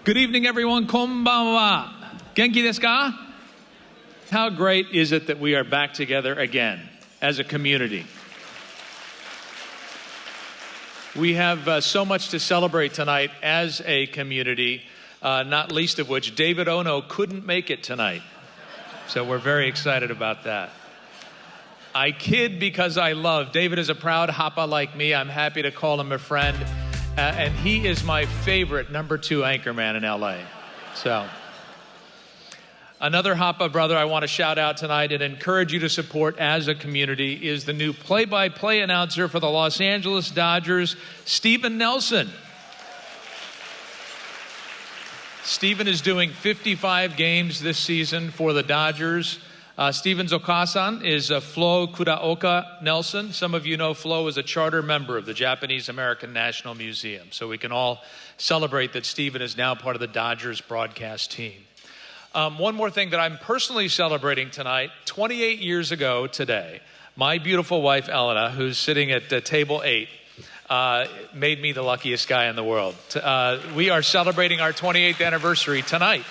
Good evening, everyone. Konbanwa. Genki desu ka? How great is it that we are back together again as a community? We have so much to celebrate tonight as a community, not least of which David Ono couldn't make it tonight. So we're very excited about that. I kid because I love. David is a proud Hapa like me. I'm happy to call him a friend. And he is my favorite #2 anchorman in LA. So, another Hapa brother I want to shout out tonight and encourage you to support as a community is the new play-by-play announcer for the Los Angeles Dodgers, Steven Nelson. Steven is doing 55 games this season for the Dodgers. Steven's okasan is Flo Kuraoka Nelson. Some of you know Flo is a charter member of the Japanese American National Museum. So we can all celebrate that Steven is now part of the Dodgers broadcast team. One more thing that I'm personally celebrating tonight. 28 years ago today, my beautiful wife, Elena, who's sitting at table 8, made me the luckiest guy in the world. We are celebrating our 28th anniversary tonight.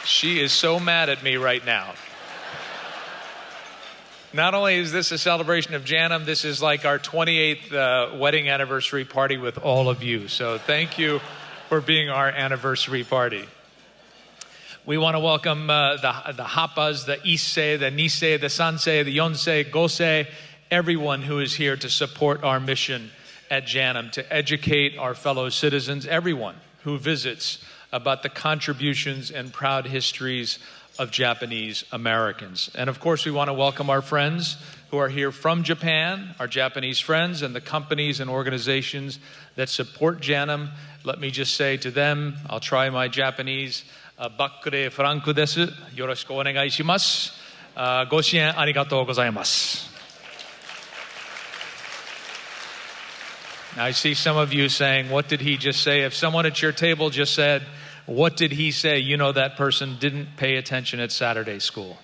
She is so mad at me right now. Not only is this a celebration of JANM, this is like our 28th wedding anniversary party with all of you. So thank you for being our anniversary party. We want to welcome the Hapas, the Issei, the Nisei, the Sansei, the Yonsei, Gosei, everyone who is here to support our mission at JANM, to educate our fellow citizens, everyone who visits, about the contributions and proud histories of Japanese Americans. And of course, we want to welcome our friends who are here from Japan, our Japanese friends, and the companies and organizations that support JANM. Let me just say to them, I'll try my Japanese, Buckley Franku desu, yoroshiku onegai shimasu, go shien arigatou gozaimasu. I see some of you saying, what did he just say? If someone at your table just said, what did he say? You know that person didn't pay attention at Saturday school.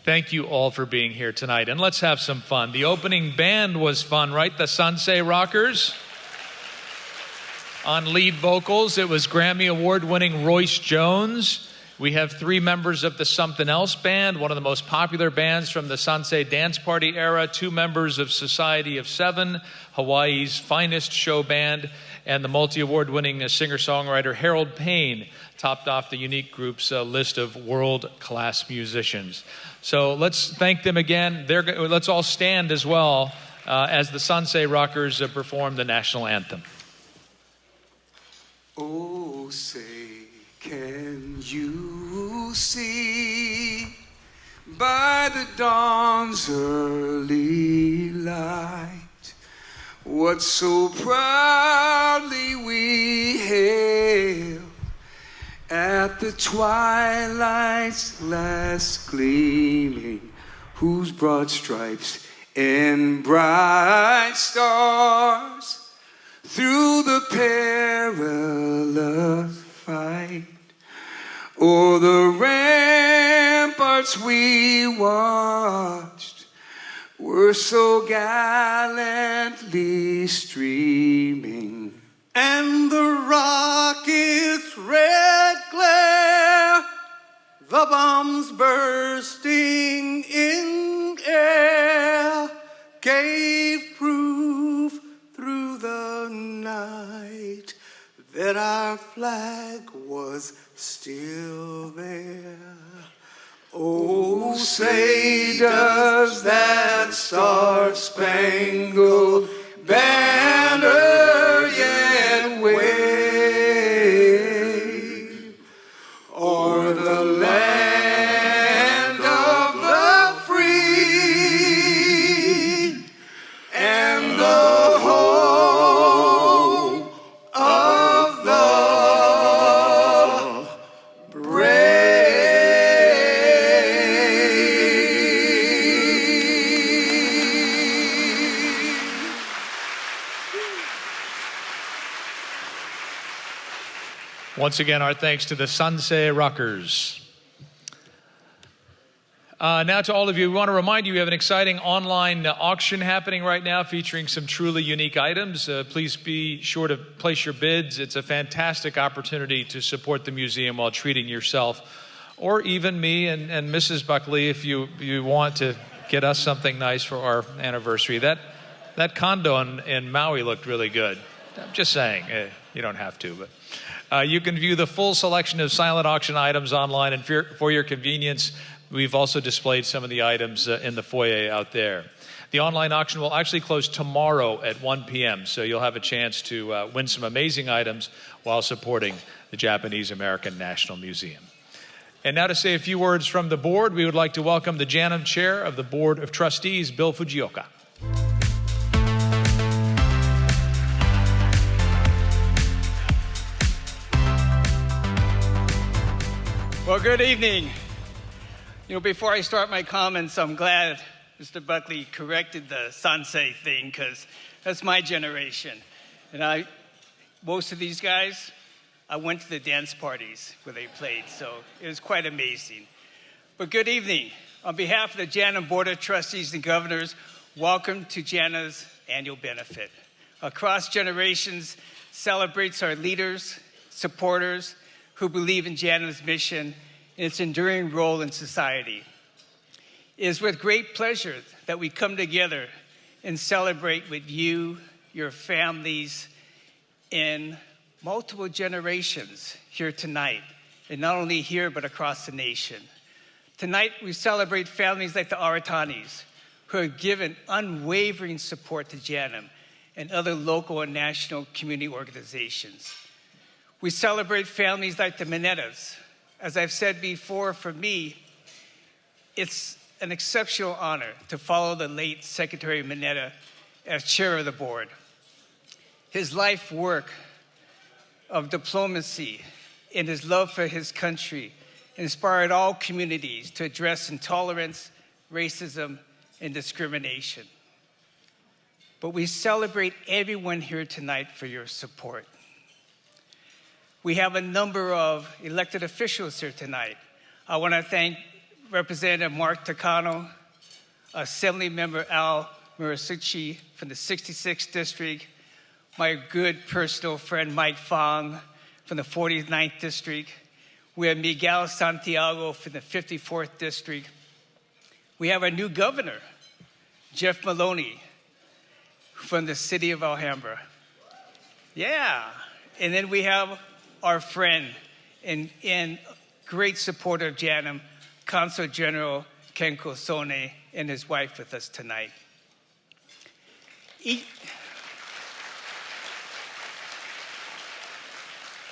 Thank you all for being here tonight. And let's have some fun. The opening band was fun, right? The Sansei Rockers. On lead vocals, it was Grammy Award-winning Royce Jones. We have 3 members of the Something Else Band, one of the most popular bands from the Sansei Dance Party era, 2 members of Society of 7, Hawaii's finest show band, and the multi-award-winning singer-songwriter Harold Payne topped off the unique group's list of world-class musicians. So let's thank them again. Let's all stand as well as the Sansei Rockers perform the national anthem. Oh, say, can you see by the dawn's early light what so proudly we hailed at the twilight's last gleaming, whose broad stripes and bright stars through the perilous fight o'er the ramparts we watched were so gallantly streaming, and the rocket's red glare, the bombs bursting in air, gave proof through the night that our flag was still there. Oh, say does that star-spangled banner yet wave o'er the land of the free and the home of the brave. Once again, our thanks to the Sansei Rockers. Now to all of you, we want to remind you we have an exciting online auction happening right now featuring some truly unique items. Please be sure to place your bids. It's a fantastic opportunity to support the museum while treating yourself, or even me and Mrs. Buckley if you want to get us something nice for our anniversary. That condo in Maui looked really good. I'm just saying, you don't have to, but you can view the full selection of silent auction items online, and for your convenience, we've also displayed some of the items in the foyer out there. The online auction will actually close tomorrow at 1 p.m., so you'll have a chance to win some amazing items while supporting the Japanese American National Museum. And now to say a few words from the board, we would like to welcome the JANM Chair of the Board of Trustees, Bill Fujioka. Well, good evening. Before I start my comments, I'm glad Mr. Buckley corrected the Sansei thing, because that's my generation. And most of these guys, I went to the dance parties where they played, so it was quite amazing. But good evening. On behalf of the JANM Board of Trustees and Governors, welcome to JANM's annual benefit. Across generations celebrates our leaders, supporters, who believe in JANM's mission and its enduring role in society. It is with great pleasure that we come together and celebrate with you, your families, in multiple generations here tonight, and not only here, but across the nation. Tonight, we celebrate families like the Aratanis, who have given unwavering support to JANM and other local and national community organizations. We celebrate families like the Minetas. As I've said before, for me, it's an exceptional honor to follow the late Secretary Mineta as chair of the board. His life work of diplomacy and his love for his country inspired all communities to address intolerance, racism, and discrimination. But we celebrate everyone here tonight for your support. We have a number of elected officials here tonight. I want to thank Representative Mark Takano, Assemblymember Al Murasuchi from the 66th District, my good personal friend Mike Fong from the 49th District. We have Miguel Santiago from the 54th District. We have our new governor, Jeff Maloney, from the city of Alhambra. Yeah, and then we have our friend and great supporter of JANM, Consul General Kenko Sone and his wife with us tonight. The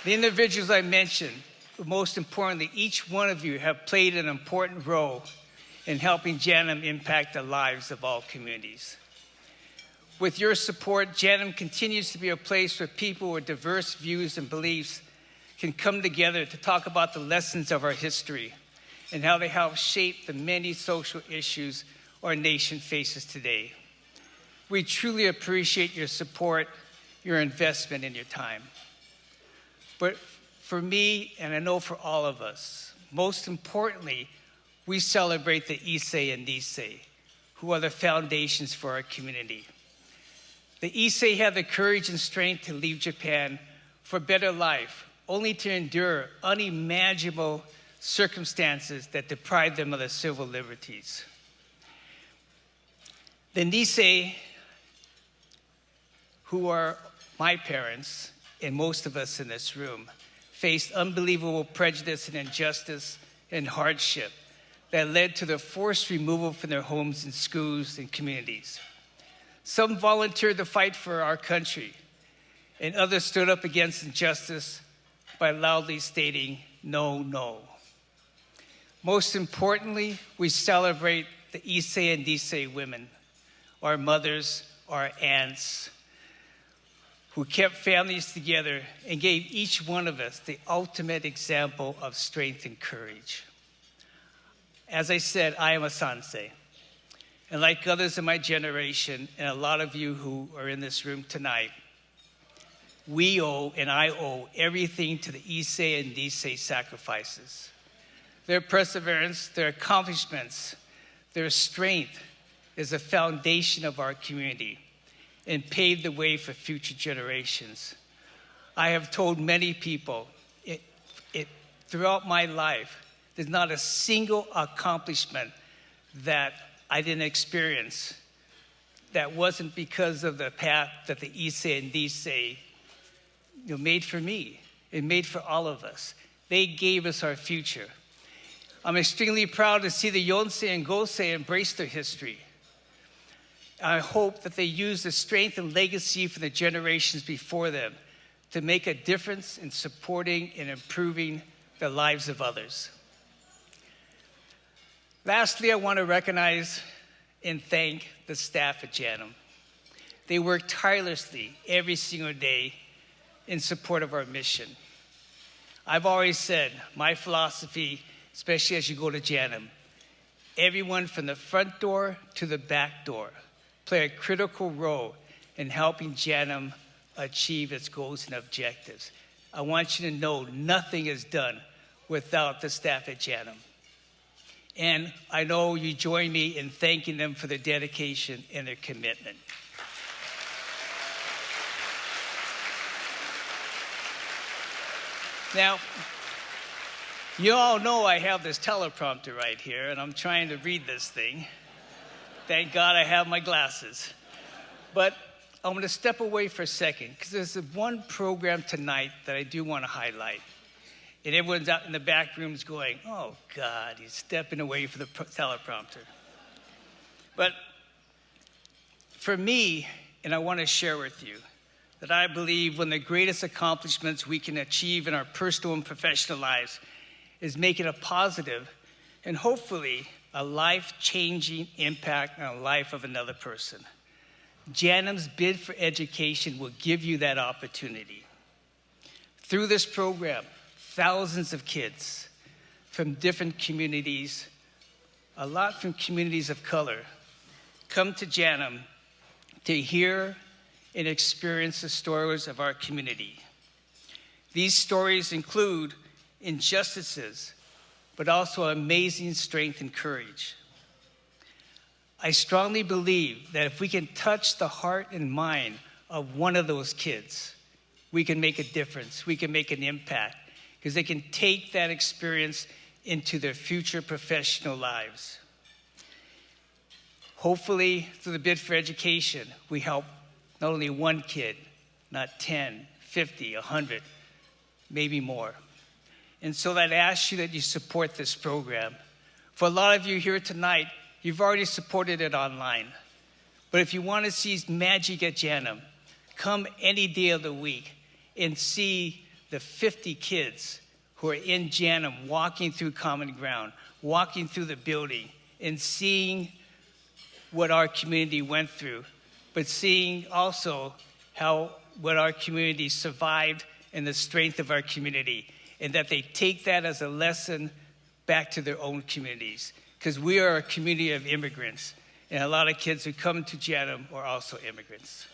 individuals I mentioned, but most importantly, each one of you have played an important role in helping JANM impact the lives of all communities. With your support, JANM continues to be a place where people with diverse views and beliefs can come together to talk about the lessons of our history and how they help shape the many social issues our nation faces today. We truly appreciate your support, your investment, and your time. But for me, and I know for all of us, most importantly, we celebrate the Issei and Nisei, who are the foundations for our community. The Issei have the courage and strength to leave Japan for a better life, only to endure unimaginable circumstances that deprive them of their civil liberties. The Nisei, who are my parents and most of us in this room, faced unbelievable prejudice and injustice and hardship that led to their forced removal from their homes and schools and communities. Some volunteered to fight for our country, and others stood up against injustice by loudly stating, "No, no." Most importantly, we celebrate the Issei and Nisei women, our mothers, our aunts, who kept families together and gave each one of us the ultimate example of strength and courage. As I said, I am a Sansei. And like others in my generation, and a lot of you who are in this room tonight, we owe, and I owe, everything to the Issei and Nisei sacrifices. Their perseverance, their accomplishments Their strength is the foundation of our community and paved the way for future generations. I have told many people throughout my life, there's not a single accomplishment that I didn't experience that wasn't because of the path that the Issei and Nisei made for me and made for all of us. They gave us our future. I'm extremely proud to see the Yonsei and Gosei embrace their history. I hope that they use the strength and legacy for the generations before them to make a difference in supporting and improving the lives of others. Lastly, I want to recognize and thank the staff at JANM. They work tirelessly every single day in support of our mission. I've always said, my philosophy, especially as you go to JANM, everyone from the front door to the back door play a critical role in helping JANM achieve its goals and objectives. I want you to know nothing is done without the staff at JANM. And I know you join me in thanking them for their dedication and their commitment. Now, you all know I have this teleprompter right here, and I'm trying to read this thing. Thank God I have my glasses. But I'm going to step away for a second, because there's one program tonight that I do want to highlight. And everyone's out in the back rooms going, oh, God, he's stepping away from the teleprompter. But for me, and I want to share with you, that I believe one of the greatest accomplishments we can achieve in our personal and professional lives is making a positive and hopefully a life-changing impact on the life of another person. JANM's Bid for Education will give you that opportunity. Through this program, thousands of kids from different communities, a lot from communities of color, come to JANM to hear and experience the stories of our community. These stories include injustices, but also amazing strength and courage. I strongly believe that if we can touch the heart and mind of one of those kids, we can make a difference, we can make an impact, because they can take that experience into their future professional lives. Hopefully, through the Bid for Education, we help not only one kid, not 10, 50, 100, maybe more. And so I'd ask you that you support this program. For a lot of you here tonight, you've already supported it online. But if you want to see magic at JANM, come any day of the week and see the 50 kids who are in JANM walking through Common Ground, walking through the building, and seeing what our community went through, but seeing also what our community survived and the strength of our community, and that they take that as a lesson back to their own communities. Because we are a community of immigrants, and a lot of kids who come to JANM are also immigrants.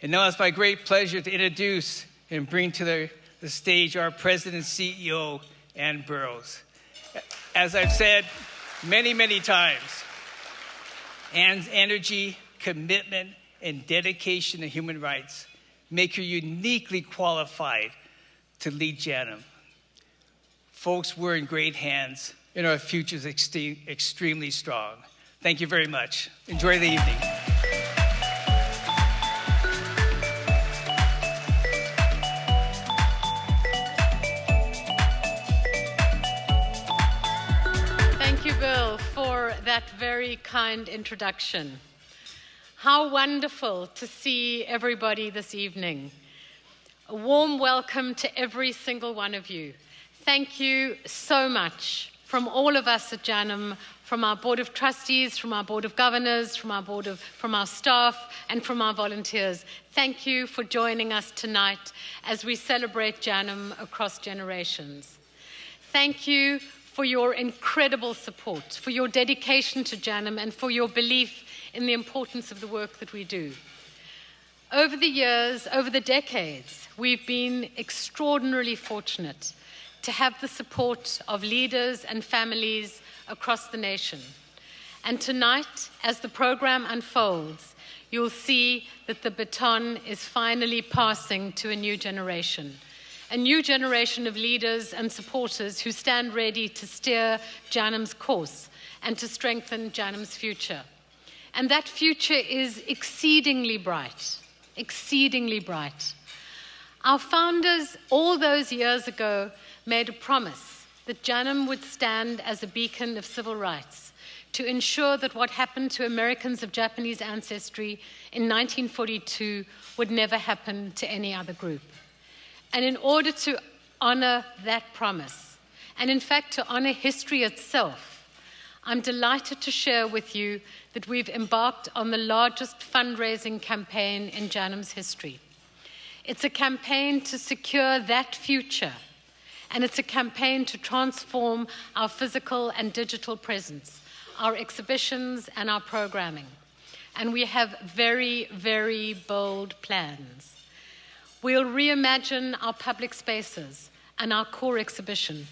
And now it's my great pleasure to introduce and bring to the stage our President and CEO, Ann Burroughs. As I've said many, many times, Ann's energy, commitment, and dedication to human rights make her uniquely qualified to lead JANM. Folks, we're in great hands, and our future is extremely strong. Thank you very much. Enjoy the evening. Thank you, Bill, for that very kind introduction. How wonderful to see everybody this evening. A warm welcome to every single one of you. Thank you so much from all of us at JANM, from our Board of Trustees, from our Board of Governors, from our staff, and from our volunteers. Thank you for joining us tonight as we celebrate JANM across generations. Thank you for your incredible support, for your dedication to JANM, and for your belief in the importance of the work that we do. Over the years, over the decades, we've been extraordinarily fortunate to have the support of leaders and families across the nation. And tonight, as the program unfolds, you'll see that the baton is finally passing to a new generation of leaders and supporters who stand ready to steer JANM's course and to strengthen JANM's future. And that future is exceedingly bright, exceedingly bright. Our founders, all those years ago, made a promise that JANM would stand as a beacon of civil rights to ensure that what happened to Americans of Japanese ancestry in 1942 would never happen to any other group. And in order to honor that promise, and in fact to honor history itself, I'm delighted to share with you that we've embarked on the largest fundraising campaign in JANM's history. It's a campaign to secure that future, and it's a campaign to transform our physical and digital presence, our exhibitions and our programming. And we have very, very bold plans. We'll reimagine our public spaces and our core exhibition.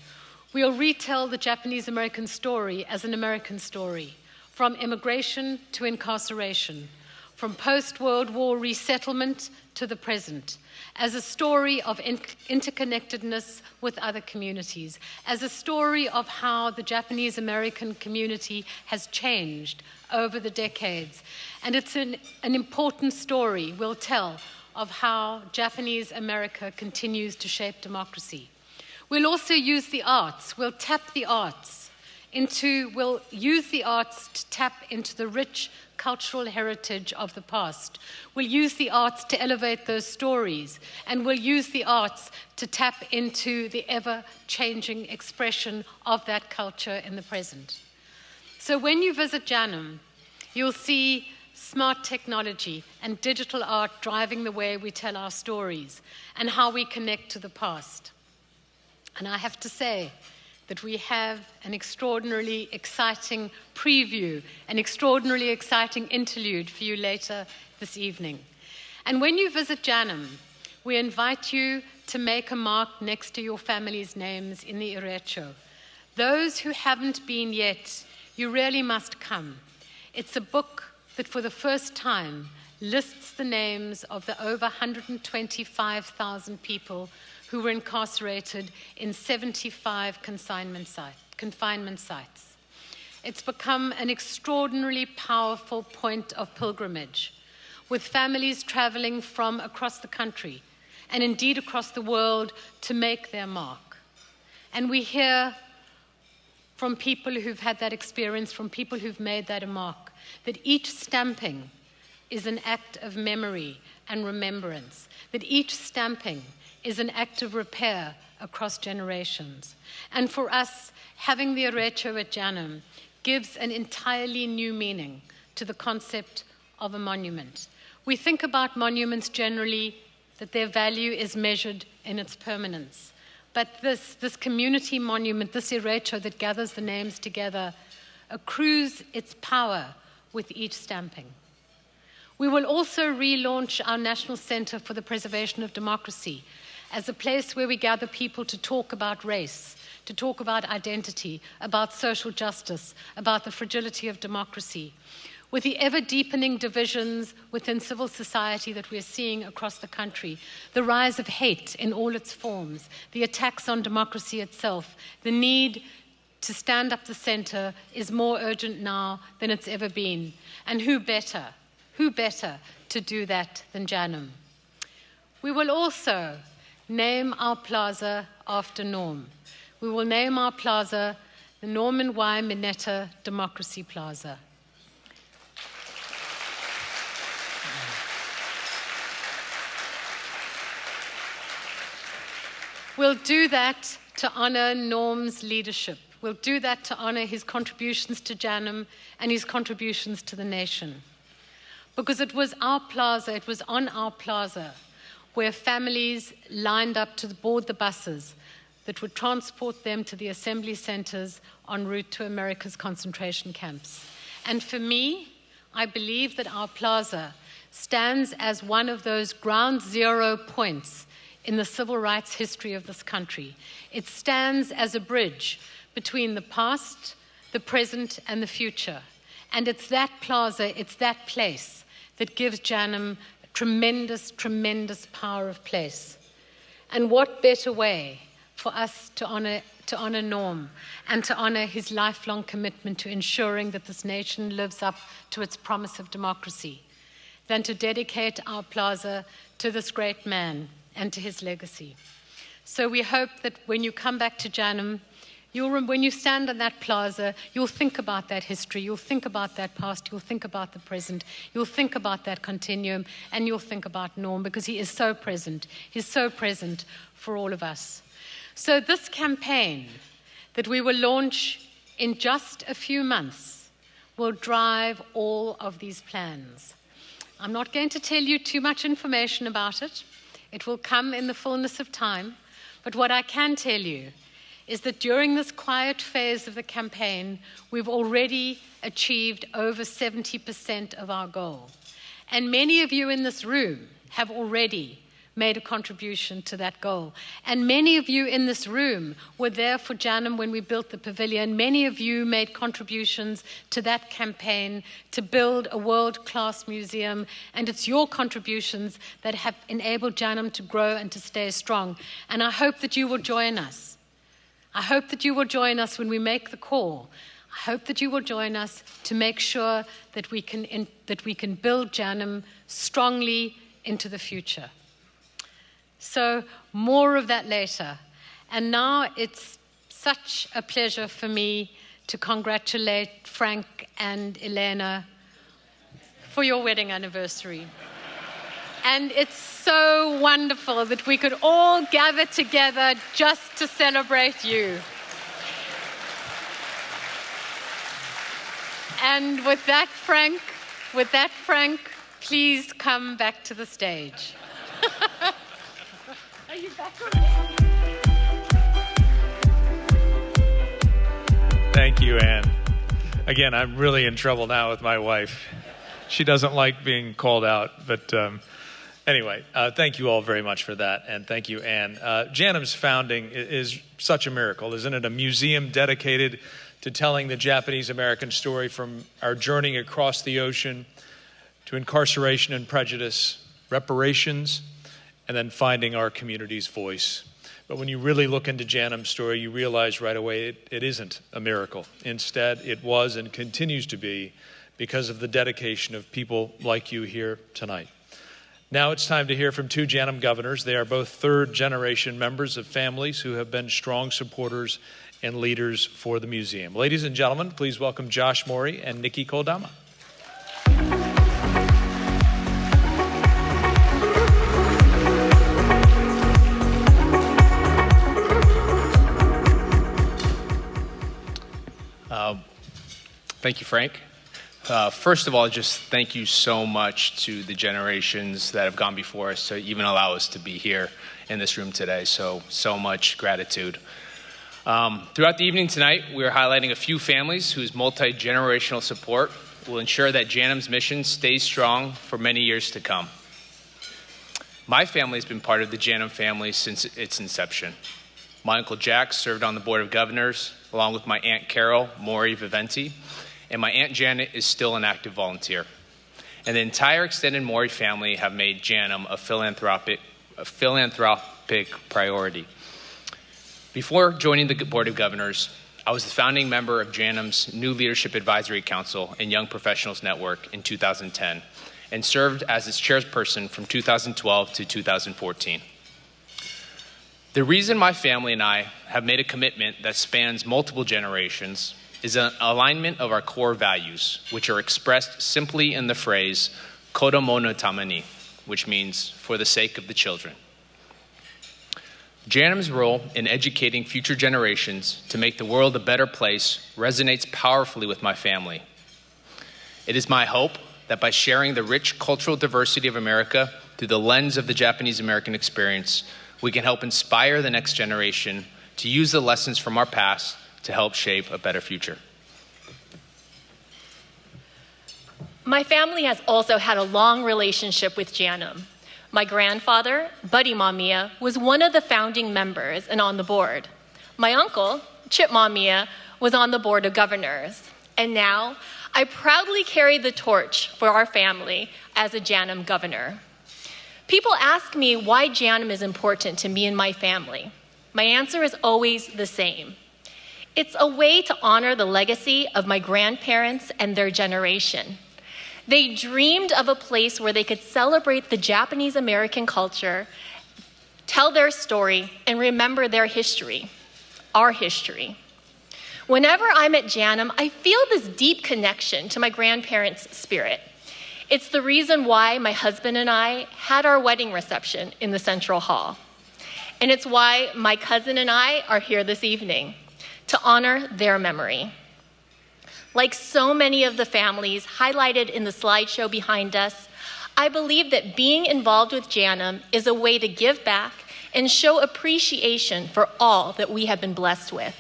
We'll retell the Japanese American story as an American story, from immigration to incarceration, from post-World War resettlement to the present, as a story of interconnectedness with other communities, as a story of how the Japanese American community has changed over the decades. And it's an important story we'll tell of how Japanese America continues to shape democracy. We'll also use the arts. We'll use the arts to tap into the rich cultural heritage of the past. We'll use the arts to elevate those stories, and we'll use the arts to tap into the ever-changing expression of that culture in the present. So when you visit JANM, you'll see smart technology and digital art driving the way we tell our stories and how we connect to the past. And I have to say that we have an extraordinarily exciting preview, an extraordinarily exciting interlude for you later this evening. And when you visit JANM, we invite you to make a mark next to your family's names in the Irecho. Those who haven't been yet, you really must come. It's a book that for the first time lists the names of the over 125,000 people who were incarcerated in 75 confinement sites. It's become an extraordinarily powerful point of pilgrimage, with families traveling from across the country and indeed across the world to make their mark. And we hear from people who've had that experience, from people who've made that a mark, that each stamping is an act of memory and remembrance, that each stamping is an act of repair across generations. And for us, having the Irecho at JANM gives an entirely new meaning to the concept of a monument. We think about monuments generally, that their value is measured in its permanence. But this community monument, this Irecho that gathers the names together, accrues its power with each stamping. We will also relaunch our National Center for the Preservation of Democracy as a place where we gather people to talk about race, to talk about identity, about social justice, about the fragility of democracy. With the ever-deepening divisions within civil society that we're seeing across the country, the rise of hate in all its forms, the attacks on democracy itself, the need to stand up the center is more urgent now than it's ever been. And who better to do that than JANM? We will also name our plaza after Norm. We will name our plaza the Norman Y. Mineta Democracy Plaza. We'll do that to honor Norm's leadership. We'll do that to honor his contributions to JANM and his contributions to the nation. Because it was our plaza, it was on our plaza where families lined up to board the buses that would transport them to the assembly centers en route to America's concentration camps. And for me, I believe that our plaza stands as one of those ground zero points in the civil rights history of this country. It stands as a bridge between the past, the present, and the future. And it's that plaza, it's that place that gives JANM tremendous, tremendous power of place. And what better way for us to honor Norm and to honor his lifelong commitment to ensuring that this nation lives up to its promise of democracy than to dedicate our plaza to this great man and to his legacy. So we hope that when you come back to JANM, when you stand on that plaza, you'll think about that history, you'll think about that past, you'll think about the present, you'll think about that continuum, and you'll think about Norm, because he is so present. He's so present for all of us. So this campaign that we will launch in just a few months will drive all of these plans. I'm not going to tell you too much information about it. It will come in the fullness of time. But what I can tell you is that during this quiet phase of the campaign, we've already achieved over 70% of our goal. And many of you in this room have already made a contribution to that goal. And many of you in this room were there for JANM when we built the pavilion. Many of you made contributions to that campaign to build a world-class museum, and it's your contributions that have enabled JANM to grow and to stay strong. And I hope that you will join us. I hope that you will join us when we make the call. I hope that you will join us to make sure that we can build JANM strongly into the future. So more of that later. And now it's such a pleasure for me to congratulate Frank and Elena for your wedding anniversary. And it's so wonderful that we could all gather together just to celebrate you. And with that, Frank, please come back to the stage. Are you back already? Thank you, Anne. Again, I'm really in trouble now with my wife. She doesn't like being called out, but anyway, thank you all very much for that, and thank you, Anne. JANM's founding is such a miracle, isn't it? A museum dedicated to telling the Japanese-American story from our journey across the ocean to incarceration and prejudice, reparations, and then finding our community's voice. But when you really look into JANM's story, you realize right away it isn't a miracle. Instead, it was and continues to be because of the dedication of people like you here tonight. Now it's time to hear from two JANM governors. They are both third-generation members of families who have been strong supporters and leaders for the museum. Ladies and gentlemen, please welcome Josh Morey and Nikki Kodama. Thank you, Frank. First of all, just thank you so much to the generations that have gone before us to even allow us to be here in this room today. So much gratitude. Throughout the evening tonight, we are highlighting a few families whose multi-generational support will ensure that JANM's mission stays strong for many years to come. My family has been part of the JANM family since its inception. My Uncle Jack served on the Board of Governors, along with my Aunt Carole, Morey Viventi, and my Aunt Janet is still an active volunteer. And the entire extended Morey family have made JANM a philanthropic priority. Before joining the Board of Governors, I was the founding member of JANM's New Leadership Advisory Council and Young Professionals Network in 2010, and served as its chairperson from 2012 to 2014. The reason my family and I have made a commitment that spans multiple generations is an alignment of our core values, which are expressed simply in the phrase, Kodomo no tamani, which means, for the sake of the children. JANM's role in educating future generations to make the world a better place resonates powerfully with my family. It is my hope that by sharing the rich cultural diversity of America through the lens of the Japanese-American experience, we can help inspire the next generation to use the lessons from our past to help shape a better future. My family has also had a long relationship with JANM. My grandfather, Buddy Mamiya, was one of the founding members and on the board. My uncle, Chip Mamiya, was on the Board of Governors. And now I proudly carry the torch for our family as a JANM governor. People ask me why JANM is important to me and my family. My answer is always the same. It's a way to honor the legacy of my grandparents and their generation. They dreamed of a place where they could celebrate the Japanese American culture, tell their story, and remember their history, our history. Whenever I'm at JANM, I feel this deep connection to my grandparents' spirit. It's the reason why my husband and I had our wedding reception in the Central Hall. And it's why my cousin and I are here this evening, to honor their memory. Like so many of the families highlighted in the slideshow behind us, I believe that being involved with JANM is a way to give back and show appreciation for all that we have been blessed with.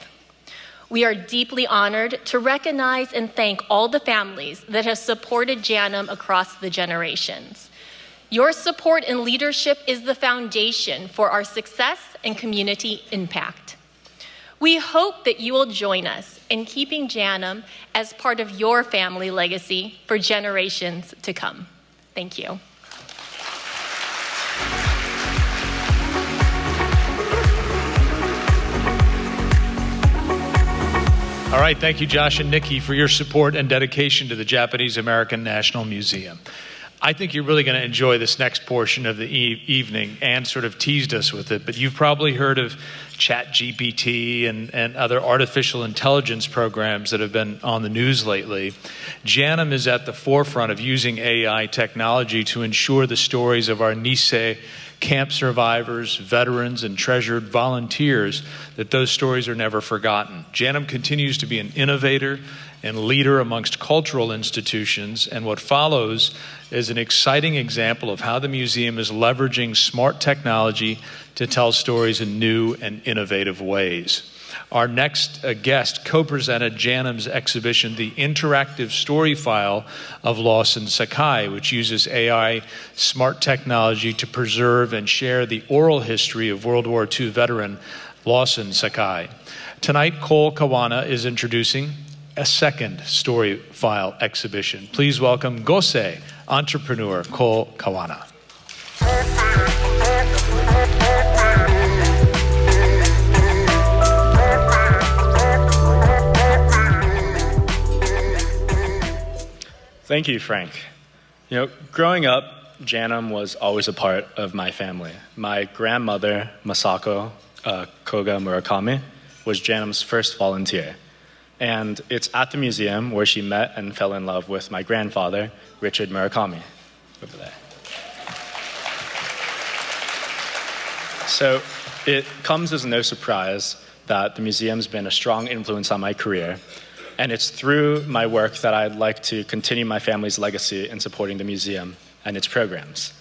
We are deeply honored to recognize and thank all the families that have supported JANM across the generations. Your support and leadership is the foundation for our success and community impact. We hope that you will join us in keeping JANM as part of your family legacy for generations to come. Thank you. All right, thank you, Josh and Nikki, for your support and dedication to the Japanese American National Museum. I think you're really going to enjoy this next portion of the evening. Anne sort of teased us with it, but you've probably heard of ChatGPT and other artificial intelligence programs that have been on the news lately. JANM is at the forefront of using AI technology to ensure the stories of our Nisei camp survivors, veterans, and treasured volunteers, that those stories are never forgotten. JANM continues to be an innovator and leader amongst cultural institutions, and what follows is an exciting example of how the museum is leveraging smart technology to tell stories in new and innovative ways. Our next guest co-presented JANM's exhibition, The Interactive StoryFile of Lawson Sakai, which uses AI smart technology to preserve and share the oral history of World War II veteran Lawson Sakai. Tonight, Cole Kawana is introducing a second StoryFile exhibition. Please welcome Gosei entrepreneur Cole Kawana. Thank you, Frank. Growing up, JANM was always a part of my family. My grandmother, Masako Koga Murakami, was JANM's first volunteer. And it's at the museum where she met and fell in love with my grandfather, Richard Murakami, over there. So it comes as no surprise that the museum's been a strong influence on my career. And it's through my work that I'd like to continue my family's legacy in supporting the museum and its programs.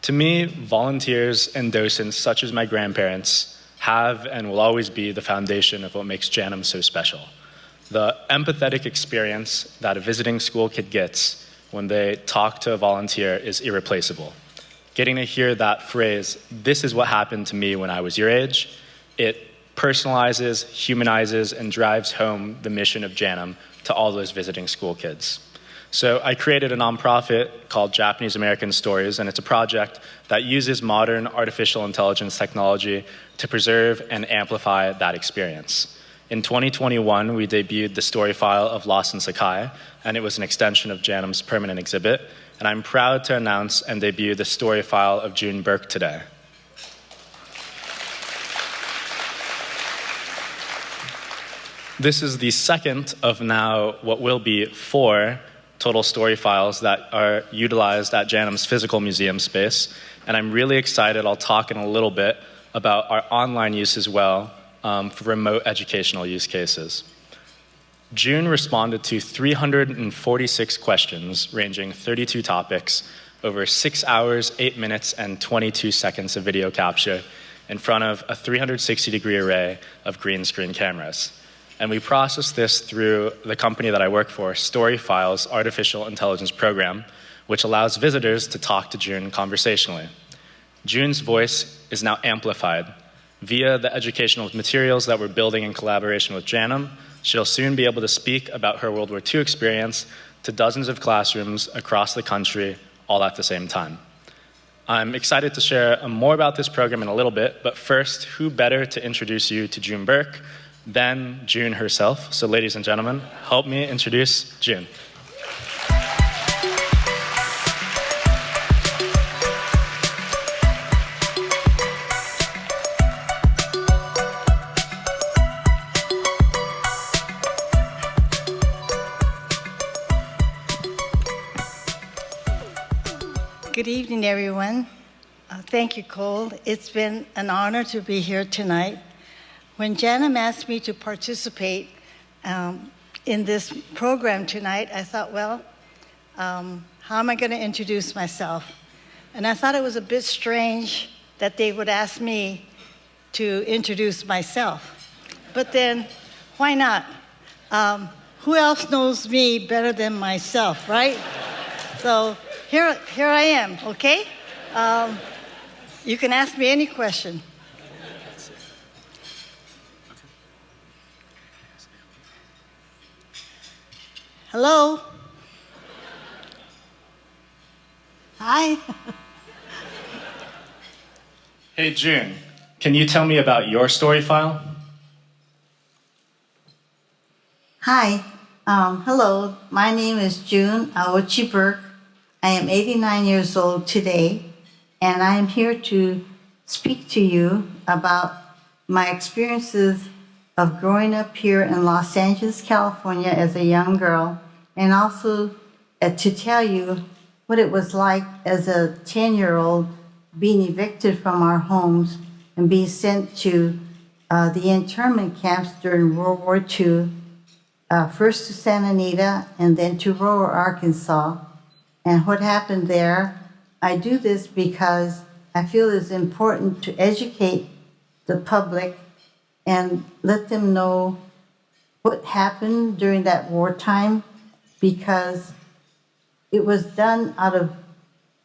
To me, volunteers and docents such as my grandparents have and will always be the foundation of what makes JANM so special. The empathetic experience that a visiting school kid gets when they talk to a volunteer is irreplaceable. Getting to hear that phrase, "This is what happened to me when I was your age," it personalizes, humanizes, and drives home the mission of JANM to all those visiting school kids. So I created a nonprofit called Japanese American Stories, and it's a project that uses modern artificial intelligence technology to preserve and amplify that experience. In 2021, we debuted the StoryFile of Lawson Sakai, and it was an extension of JANM's permanent exhibit, and I'm proud to announce and debut the StoryFile of June Berk today. This is the second of now what will be 4 total story files that are utilized at JANM's physical museum space. And I'm really excited. I'll talk in a little bit about our online use as well for remote educational use cases. June responded to 346 questions ranging 32 topics over 6 hours, 8 minutes, and 22 seconds of video capture in front of a 360-degree array of green screen cameras. And we process this through the company that I work for, StoryFile's artificial intelligence program, which allows visitors to talk to June conversationally. June's voice is now amplified, Via the educational materials that we're building in collaboration with JANM, she'll soon be able to speak about her World War II experience to dozens of classrooms across the country, all at the same time. I'm excited to share more about this program in a little bit, but first, who better to introduce you to June Berk than June herself? So ladies and gentlemen, help me introduce June. Good evening, everyone. Thank you, Cole. It's been an honor to be here tonight. When JANM asked me to participate in this program tonight, I thought, well, how am I going to introduce myself? And I thought it was a bit strange that they would ask me to introduce myself. But then, why not? Who else knows me better than myself, right? So here I am, okay? You can ask me any question. Hello? Hi. Hey, June, can you tell me about your StoryFile? Hi. Hello. My name is June Aochi Berk. I am 89 years old today, and I am here to speak to you about my experiences of growing up here in Los Angeles, California as a young girl, and also to tell you what it was like as a 10-year-old being evicted from our homes and being sent to the internment camps during World War II, first to Santa Anita and then to Rower, Arkansas. And what happened there, I do this because I feel it's important to educate the public and let them know what happened during that wartime, because it was done out of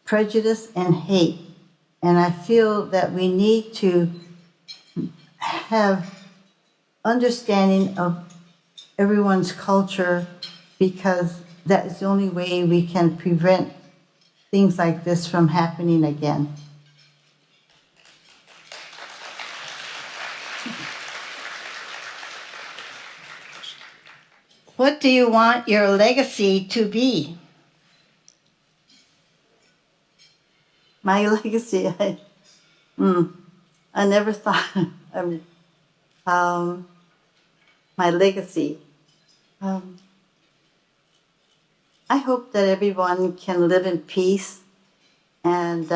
prejudice and hate. And I feel that we need to have understanding of everyone's culture, because that is the only way we can prevent things like this from happening again. What do you want your legacy to be? My legacy, I never thought, my legacy. I hope that everyone can live in peace and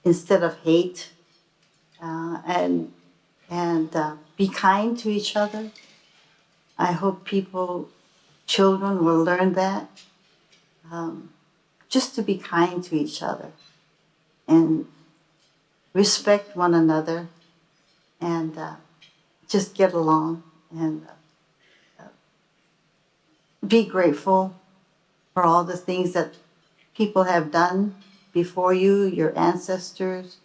instead of hate, and be kind to each other. I hope children will learn that, just to be kind to each other and respect one another and just get along and be grateful for all the things that people have done before you, your ancestors,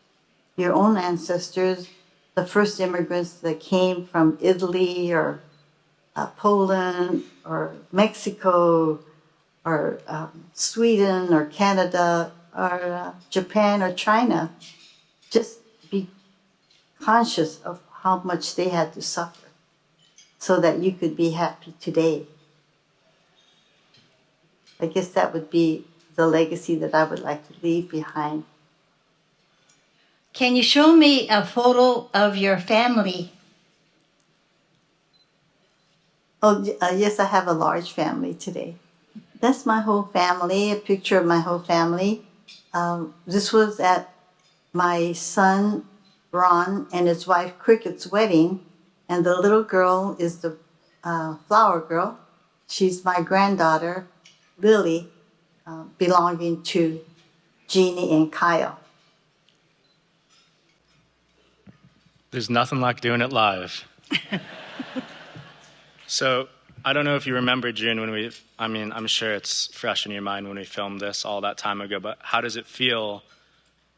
your own ancestors, the first immigrants that came from Italy or Poland or Mexico or Sweden or Canada or Japan or China. Just be conscious of how much they had to suffer so that you could be happy today. I guess that would be the legacy that I would like to leave behind. Can you show me a photo of your family? Oh, yes, I have a large family today. That's my whole family, a picture of my whole family. This was at my son, Ron, and his wife, Cricket's wedding, and the little girl is the flower girl. She's my granddaughter, Lily, belonging to Jeannie and Kyle. There's nothing like doing it live. So, I don't know if you remember, June, when I'm sure it's fresh in your mind when we filmed this all that time ago, but how does it feel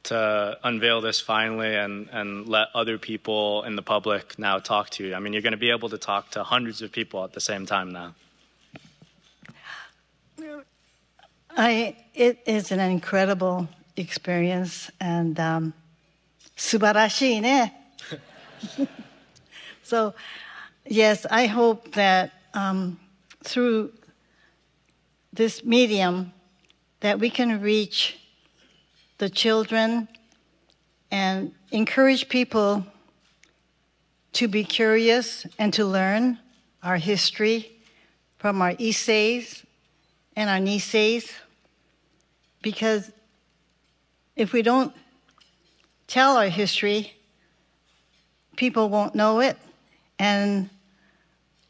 to unveil this finally and let other people in the public now talk to you. I mean, you're going to be able to talk to hundreds of people at the same time now. It is an incredible experience, and 素晴らしいね. So, yes, I hope that through this medium that we can reach the children and encourage people to be curious and to learn our history from our issei and our nisei, because if we don't tell our history, people won't know it, and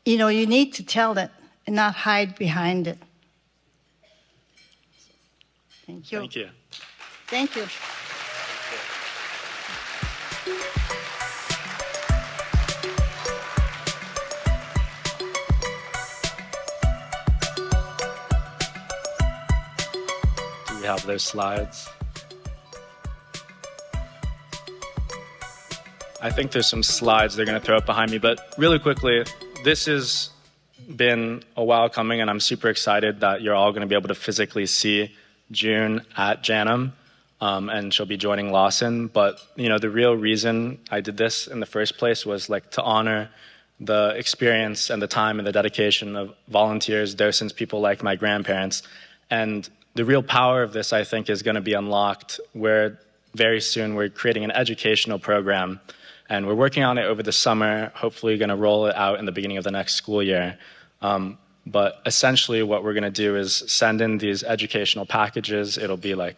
you need to tell it and not hide behind it. Thank you. Thank you. Thank you. Do we have those slides? I think there's some slides they're going to throw up behind me, but really quickly, this has been a while coming, and I'm super excited that you're all going to be able to physically see June at JANM, and she'll be joining Lawson. But the real reason I did this in the first place was to honor the experience and the time and the dedication of volunteers, docents, people like my grandparents. And the real power of this, I think, is going to be unlocked where very soon we're creating an educational program, and we're working on it over the summer, hopefully going to roll it out in the beginning of the next school year. But essentially what we're going to do is send in these educational packages. It'll be like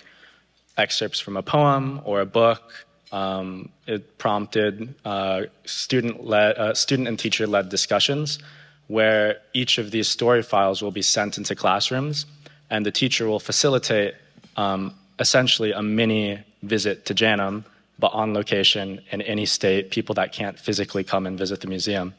excerpts from a poem or a book. It prompted student and teacher-led discussions where each of these story files will be sent into classrooms, and the teacher will facilitate essentially a mini visit to JANM, but on location in any state, people that can't physically come and visit the museum.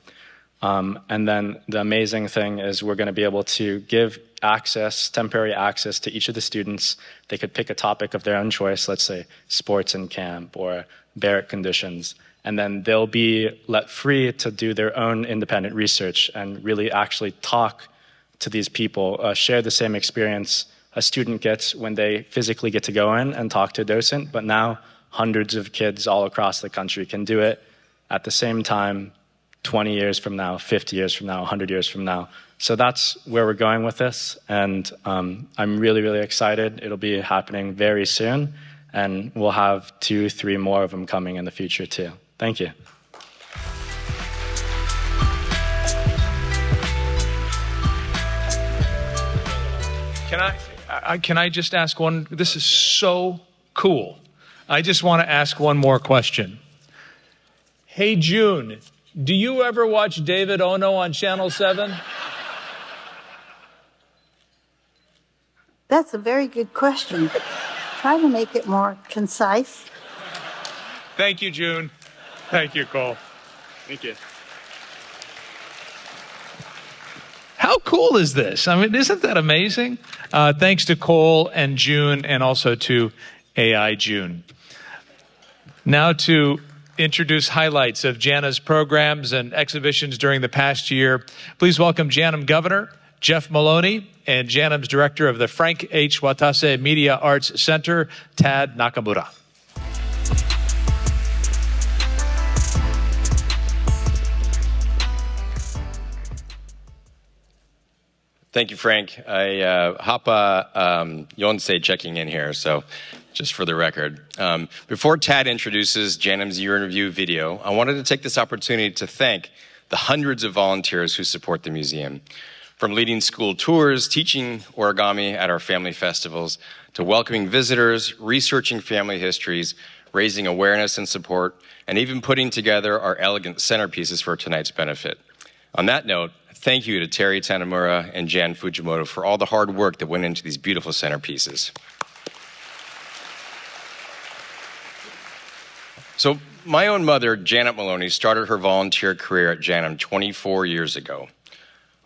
And then the amazing thing is we're going to be able to give access, temporary access to each of the students. They could pick a topic of their own choice, let's say sports in camp or barrack conditions, and then they'll be let free to do their own independent research and really actually talk to these people, share the same experience a student gets when they physically get to go in and talk to a docent, but now hundreds of kids all across the country can do it at the same time 20 years from now, 50 years from now, 100 years from now. So that's where we're going with this, and I'm really, really excited. It'll be happening very soon, and we'll have 2-3 more of them coming in the future too. Thank you. Can I just ask one? This is so cool. I just want to ask one more question. Hey, June, do you ever watch David Ono on Channel 7? That's a very good question. Try to make it more concise. Thank you, June. Thank you, Cole. Thank you. How cool is this? I mean, isn't that amazing? Thanks to Cole and June, and also to AI June. Now to introduce highlights of JANM's programs and exhibitions during the past year. Please welcome JANM Governor Jeff Maloney and JANM's Director of the Frank H. Watase Media Arts Center, Tad Nakamura. Thank you, Frank. I Hapa Yonsei checking in here, so just for the record. Before Tad introduces JANM's Year in Review video, I wanted to take this opportunity to thank the hundreds of volunteers who support the museum. From leading school tours, teaching origami at our family festivals, to welcoming visitors, researching family histories, raising awareness and support, and even putting together our elegant centerpieces for tonight's benefit. On that note, thank you to Terry Tanamura and Jan Fujimoto for all the hard work that went into these beautiful centerpieces. So my own mother, Janet Maloney, started her volunteer career at JANM 24 years ago.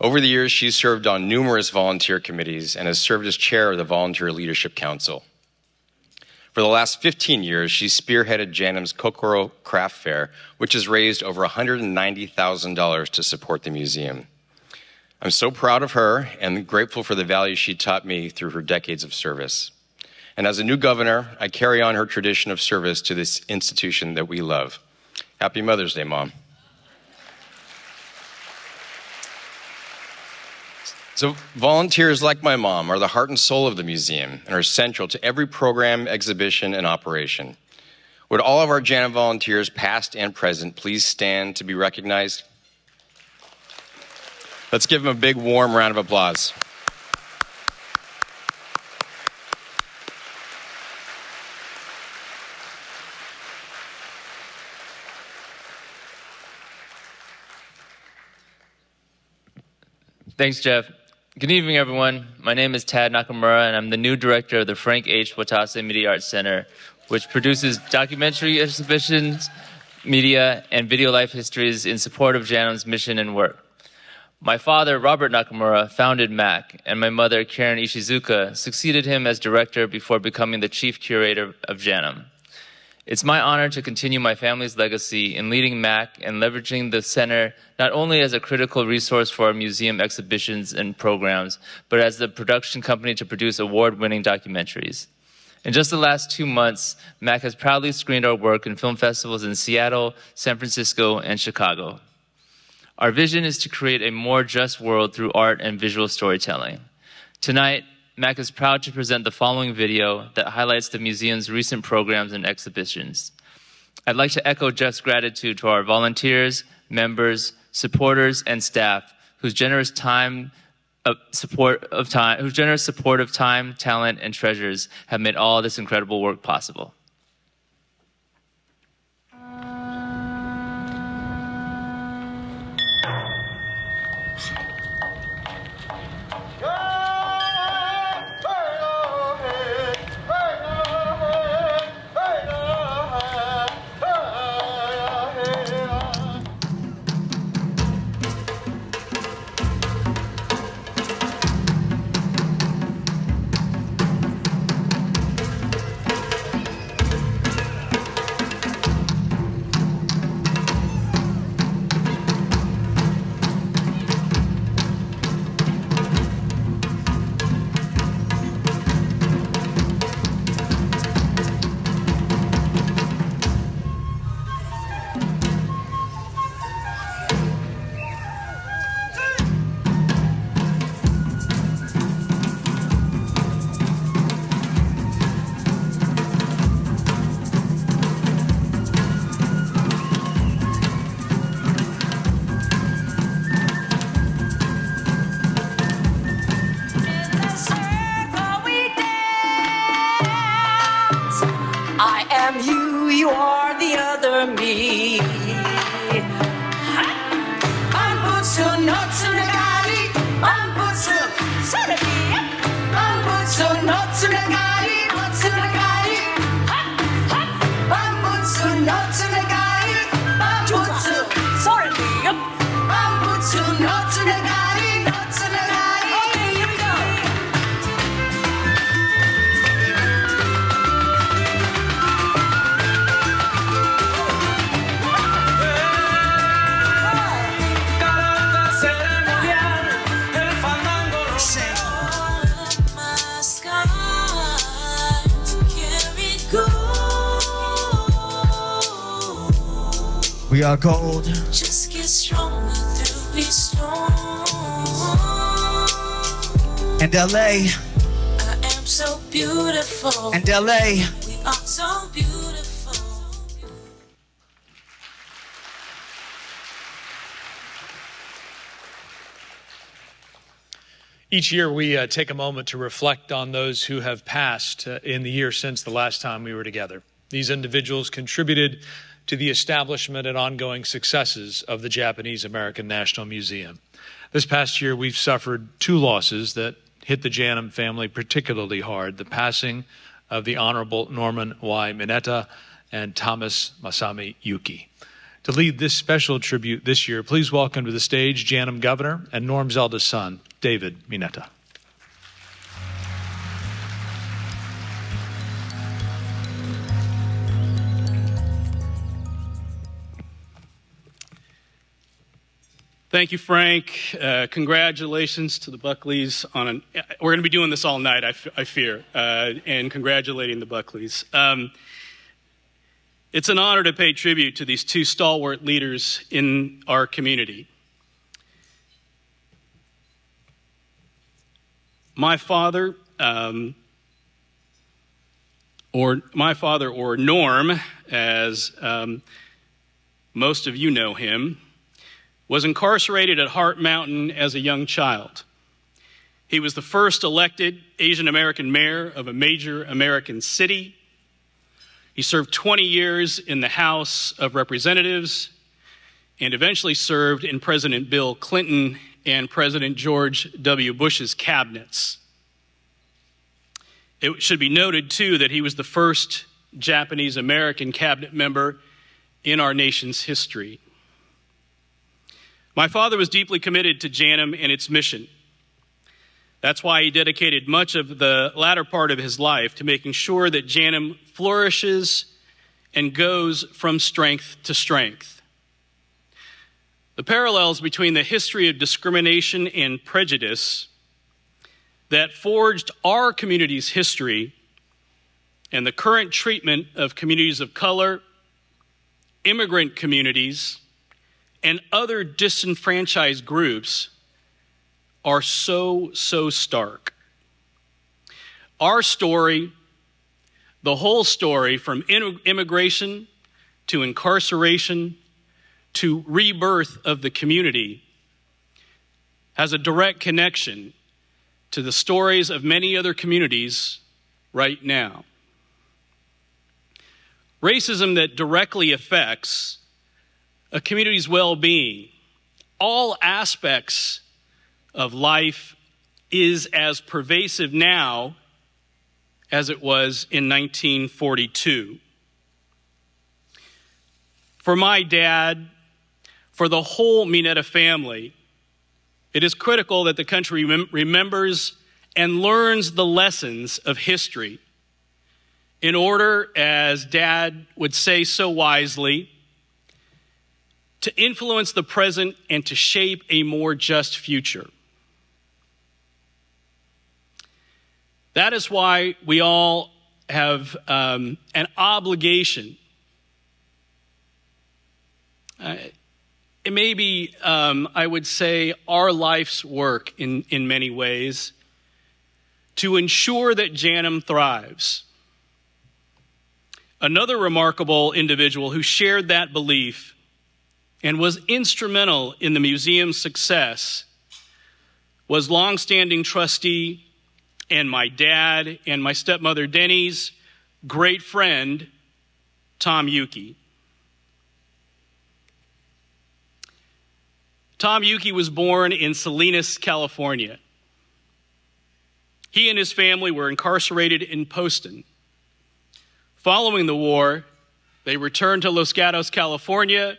Over the years, she's served on numerous volunteer committees and has served as chair of the Volunteer Leadership Council. For For the last 15 years, she spearheaded JANM's Kokoro Craft Fair, which has raised over $190,000 to support the museum. I'm so proud of her and grateful for the values she taught me through her decades of service. And as a new governor, I carry on her tradition of service to this institution that we love. Happy Mother's Day, Mom. So volunteers like my mom are the heart and soul of the museum and are central to every program, exhibition, and operation. Would all of our JANM volunteers, past and present, please stand to be recognized? Let's give them a big, warm round of applause. Thanks, Jeff. Good evening, everyone. My name is Tad Nakamura, and I'm the new director of the Frank H. Watase Media Arts Center, which produces documentary exhibitions, media, and video life histories in support of JANM's mission and work. My father, Robert Nakamura, founded MAC, and my mother, Karen Ishizuka, succeeded him as director before becoming the chief curator of JANM. It's my honor to continue my family's legacy in leading MAC and leveraging the center not only as a critical resource for our museum exhibitions and programs, but as the production company to produce award-winning documentaries. In just the last 2 months, MAC has proudly screened our work in film festivals in Seattle, San Francisco, and Chicago. Our vision is to create a more just world through art and visual storytelling. Tonight, MAC is proud to present the following video that highlights the museum's recent programs and exhibitions. I'd like to echo Jeff's gratitude to our volunteers, members, supporters, and staff whose generous support of time, talent, and treasures have made all this incredible work possible. You are the other me. Bambutsu no tsunagari, bambutsu soragi, bambutsu no tsunagari, no tsunagari, bambutsu no tsunagari, bambutsu soragi, bambutsu no tsunagari, no tsunagari. Okay, here we go. We are gold. Just get stronger through each storm. And LA. I am so beautiful. And LA. We are so beautiful. Each year we take a moment to reflect on those who have passed in the year since the last time we were together. These individuals contributed to the establishment and ongoing successes of the Japanese American National Museum. This past year, we've suffered two losses that hit the JANM family particularly hard: the passing of the Honorable Norman Y. Mineta and Thomas Masami Yuki. To lead this special tribute this year, please welcome to the stage JANM Governor and Norm's eldest son, David Mineta. Thank you, Frank. Congratulations to the Buckleys on we're going to be doing this all night, I fear, and congratulating the Buckleys. It's an honor to pay tribute to these two stalwart leaders in our community. My father, or Norm, as most of you know him, was incarcerated at Heart Mountain as a young child. He was the first elected Asian American mayor of a major American city. He served 20 years in the House of Representatives and eventually served in President Bill Clinton and President George W. Bush's cabinets. It should be noted, too, that he was the first Japanese American cabinet member in our nation's history. My father was deeply committed to JANM and its mission. That's why he dedicated much of the latter part of his life to making sure that JANM flourishes and goes from strength to strength. The parallels between the history of discrimination and prejudice that forged our community's history and the current treatment of communities of color, immigrant communities, and other disenfranchised groups are so stark. Our story, the whole story from immigration to incarceration to rebirth of the community, has a direct connection to the stories of many other communities right now. Racism that directly affects a community's well-being, all aspects of life, is as pervasive now as it was in 1942. For my dad, for the whole Mineta family, it is critical that the country remembers and learns the lessons of history in order, as Dad would say so wisely, to influence the present and to shape a more just future. That is why we all have an obligation. It may be, I would say, our life's work in many ways to ensure that JANM thrives. Another remarkable individual who shared that belief and was instrumental in the museum's success was longstanding trustee and my dad and my stepmother Denny's great friend, Tom Yuki. Tom Yuki was born in Salinas, California. He and his family were incarcerated in Poston. Following the war, they returned to Los Gatos, California,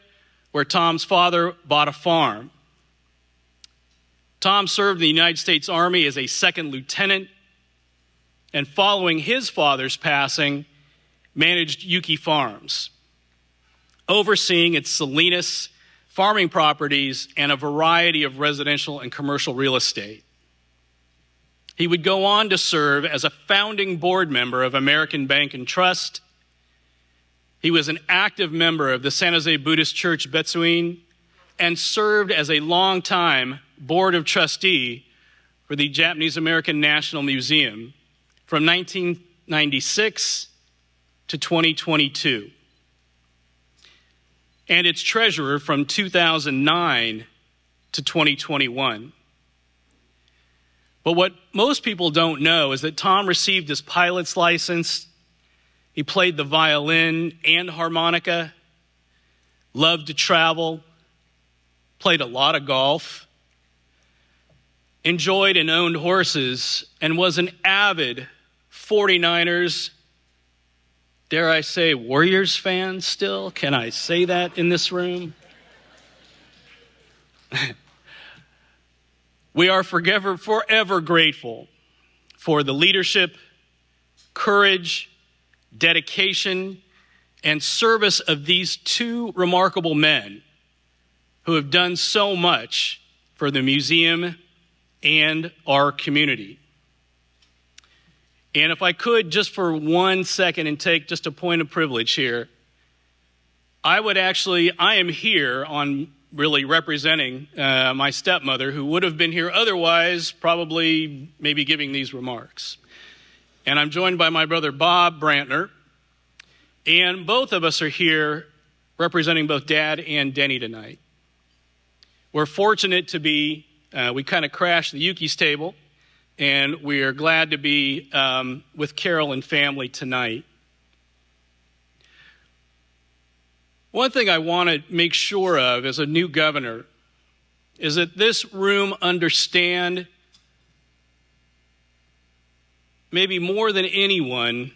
where Tom's father bought a farm. Tom served in the United States Army as a second lieutenant, and following his father's passing, managed Yuki Farms, overseeing its Salinas farming properties and a variety of residential and commercial real estate. He would go on to serve as a founding board member of American Bank and Trust. He was an active member of the San Jose Buddhist Church Betsuin and served as a long-time board of trustee for the Japanese American National Museum from 1996 to 2022, and its treasurer from 2009 to 2021. But what most people don't know is that Tom received his pilot's license. He played the violin and harmonica, loved to travel, played a lot of golf, enjoyed and owned horses, and was an avid 49ers, dare I say, Warriors fan still? Can I say that in this room? We are forever grateful for the leadership, courage, dedication, and service of these two remarkable men who have done so much for the museum and our community. And if I could, just for 1 second, and take just a point of privilege here, I am here on really representing my stepmother, who would have been here otherwise, probably maybe giving these remarks. And I'm joined by my brother Bob Brantner, and both of us are here representing both Dad and Denny tonight. We're fortunate to be, we kind of crashed the Yuki's table, and we are glad to be with Carole and family tonight. One thing I want to make sure of as a new governor is that this room understand, maybe more than anyone,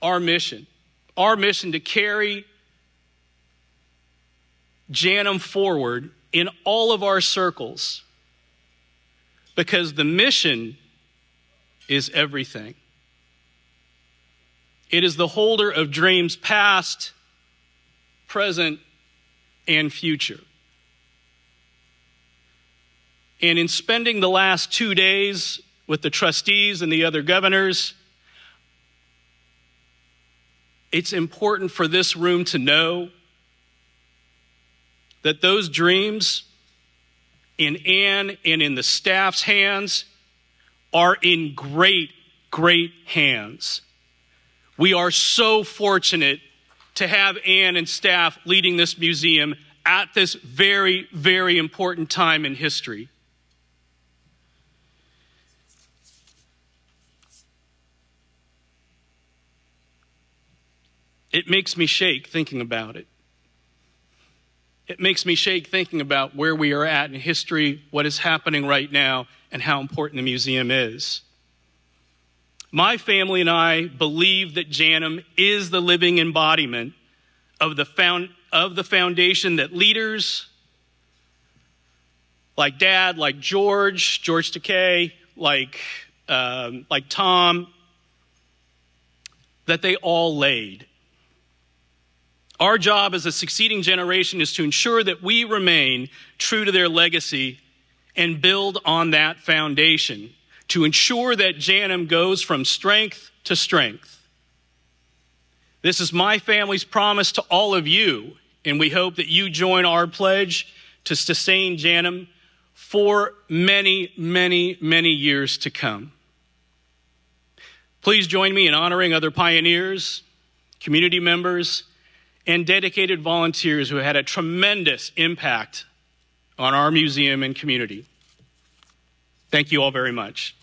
our mission to carry JANM forward in all of our circles, because the mission is everything. It is the holder of dreams past, present, and future. And in spending the last 2 days with the trustees and the other governors, it's important for this room to know that those dreams in Anne and in the staff's hands are in great, great hands. We are so fortunate to have Anne and staff leading this museum at this very, very important time in history. It makes me shake thinking about it. It makes me shake thinking about where we are at in history, what is happening right now, and how important the museum is. My family and I believe that JANM is the living embodiment of the foundation that leaders like Dad, like George Takei, like Tom, that they all laid. Our job as a succeeding generation is to ensure that we remain true to their legacy and build on that foundation, to ensure that JANM goes from strength to strength. This is my family's promise to all of you, and we hope that you join our pledge to sustain JANM for many, many, many years to come. Please join me in honoring other pioneers, community members, and dedicated volunteers who had a tremendous impact on our museum and community. Thank you all very much.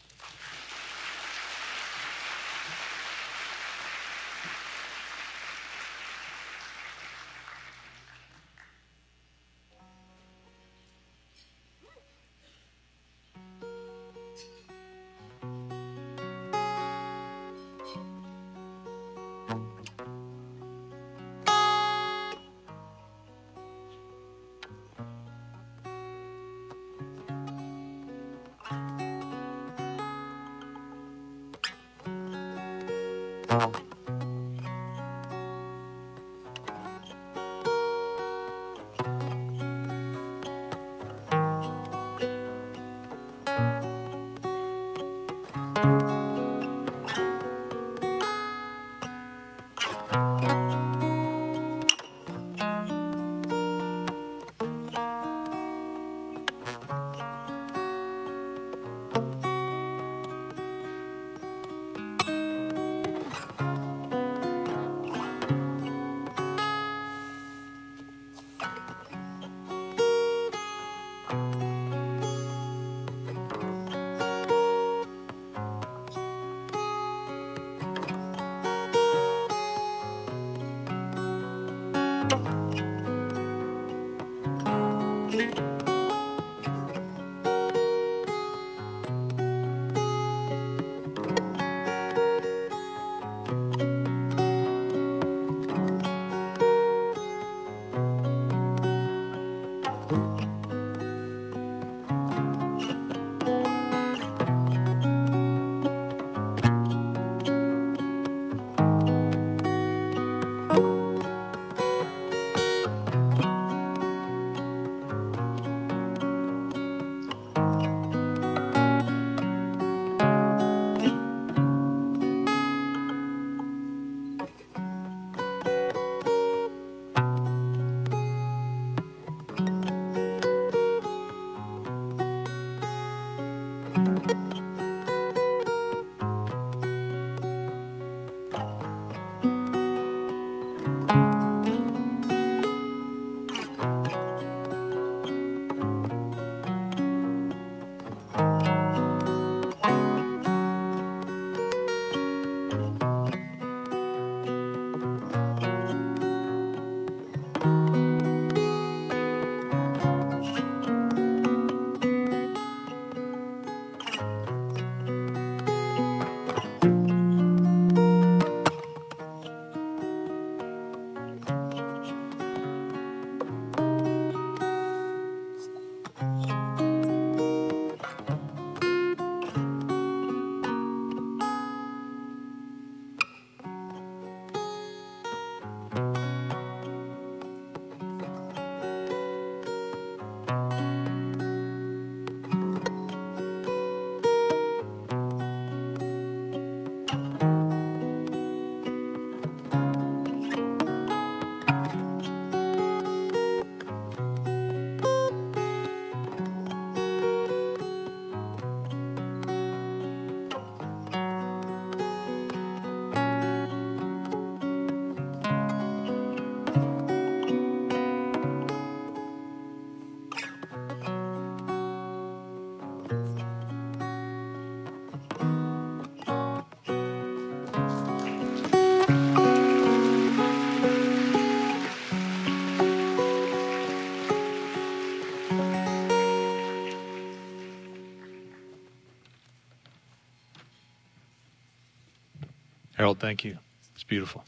Carole. Thank you. It's beautiful.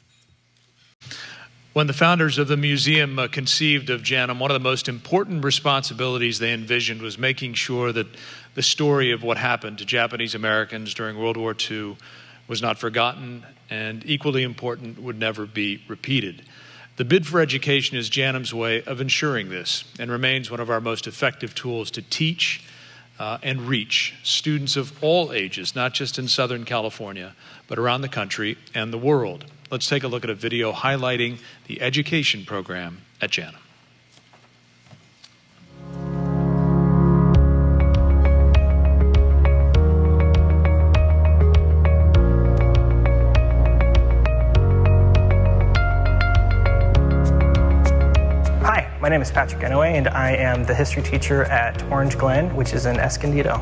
When the founders of the museum conceived of JANM, one of the most important responsibilities they envisioned was making sure that the story of what happened to Japanese Americans during World War II was not forgotten and, equally important, would never be repeated. The bid for education is JANM's way of ensuring this and remains one of our most effective tools to teach and reach students of all ages, not just in Southern California, but around the country and the world. Let's take a look at a video highlighting the education program at JANM. Hi, my name is Patrick Inouye, and I am the history teacher at Orange Glen, which is in Escondido.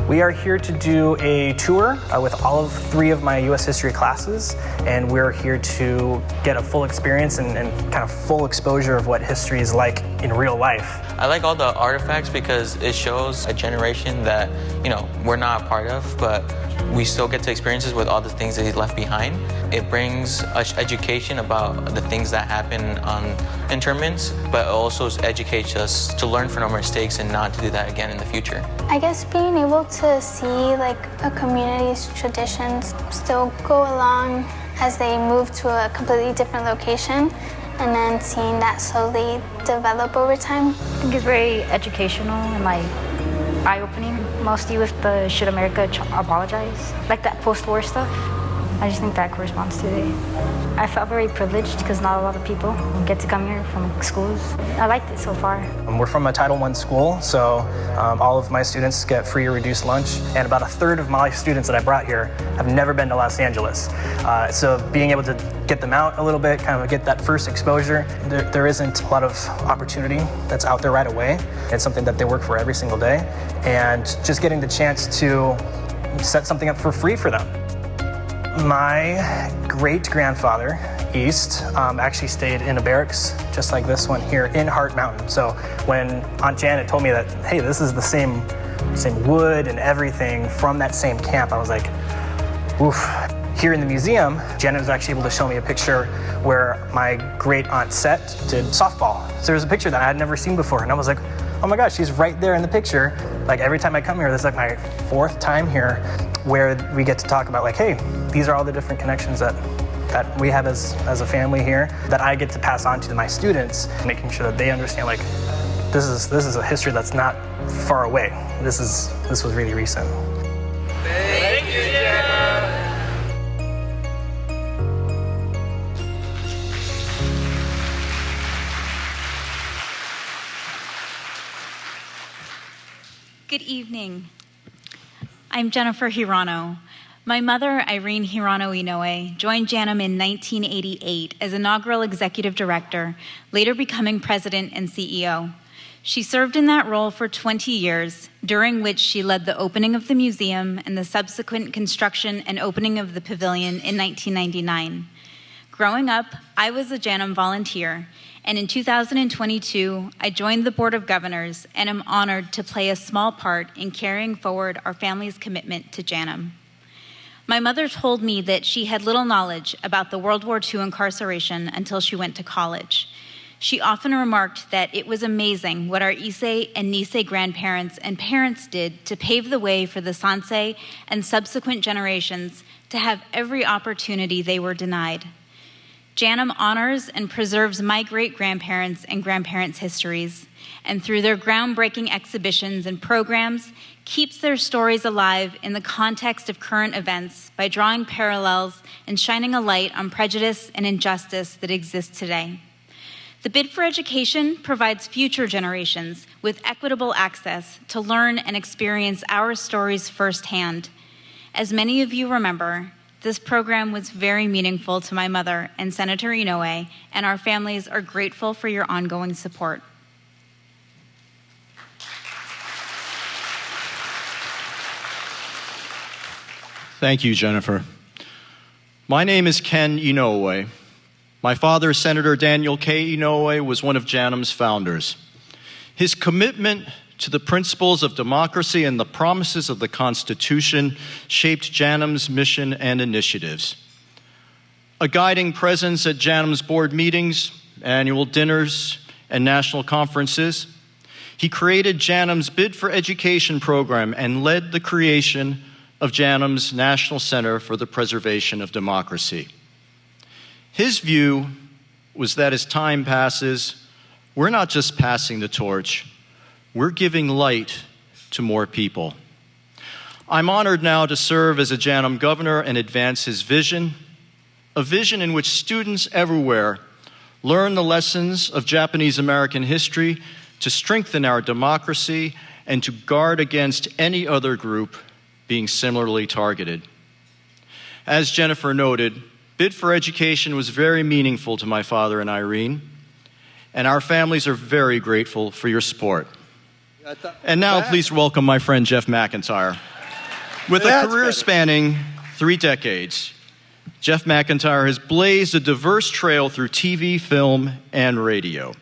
We are here to do a tour with all of 3 of my U.S. history classes, and we're here to get a full experience and kind of full exposure of what history is like in real life. I like all the artifacts because it shows a generation that, we're not a part of, but we still get to experiences with all the things that he left behind. It brings us education about the things that happen on internments, but it also educates us to learn from our mistakes and not to do that again in the future. I guess being able to see a community's traditions still go along as they move to a completely different location, and then seeing that slowly develop over time. I think it's very educational and eye-opening, mostly with the Should America Apologize, that post-war stuff. I just think that corresponds to it. I felt very privileged because not a lot of people get to come here from schools. I liked it so far. We're from a Title I school, so all of my students get free or reduced lunch, and about 1/3 of my students that I brought here have never been to Los Angeles. So being able to get them out a little bit, kind of get that first exposure, there isn't a lot of opportunity that's out there right away. It's something that they work for every single day, and just getting the chance to set something up for free for them. My great-grandfather, East, actually stayed in a barracks just like this one here in Hart Mountain. So when Aunt Janet told me that, hey, this is the same wood and everything from that same camp, I was like, oof. Here in the museum, Janet was actually able to show me a picture where my great-aunt Set did softball. So there was a picture that I had never seen before, and I was like, oh my gosh, she's right there in the picture. Every time I come here, this is my 4th time here, where we get to talk about hey, these are all the different connections that we have as a family here that I get to pass on to my students, making sure that they understand this is a history that's not far away. This was really recent. Thank you, Jenna. Good evening. I'm Jennifer Hirano. My mother, Irene Hirano Inouye, joined JANM in 1988 as inaugural executive director, later becoming president and CEO. She served in that role for 20 years, during which she led the opening of the museum and the subsequent construction and opening of the pavilion in 1999. Growing up, I was a JANM volunteer, and in 2022, I joined the Board of Governors and am honored to play a small part in carrying forward our family's commitment to JANM. My mother told me that she had little knowledge about the World War II incarceration until she went to college. She often remarked that it was amazing what our Issei and Nisei grandparents and parents did to pave the way for the Sansei and subsequent generations to have every opportunity they were denied. JANM honors and preserves my great-grandparents' and grandparents' histories, and through their groundbreaking exhibitions and programs, keeps their stories alive in the context of current events by drawing parallels and shining a light on prejudice and injustice that exists today. The bid for education provides future generations with equitable access to learn and experience our stories firsthand. As many of you remember, this program was very meaningful to my mother and Senator Inouye, and our families are grateful for your ongoing support. Thank you, Jennifer. My name is Ken Inouye. My father, Senator Daniel K. Inouye, was one of JANM's founders. His commitment to the principles of democracy and the promises of the Constitution shaped JANM's mission and initiatives. a guiding presence at JANM's board meetings, annual dinners, and national conferences. He created JANM's Bid for Education program and led the creation of JANM's National Center for the Preservation of Democracy. His view was that as time passes, we're not just passing the torch, we're giving light to more people. I'm honored now to serve as a JANM governor and advance his vision, a vision in which students everywhere learn the lessons of Japanese American history to strengthen our democracy and to guard against any other group being similarly targeted. As Jennifer noted, Bid for Education was very meaningful to my father and Irene, and our families are very grateful for your support. And now please welcome my friend Jeff MacIntyre. With a career spanning 3 decades, Jeff MacIntyre has blazed a diverse trail through TV, film, and radio.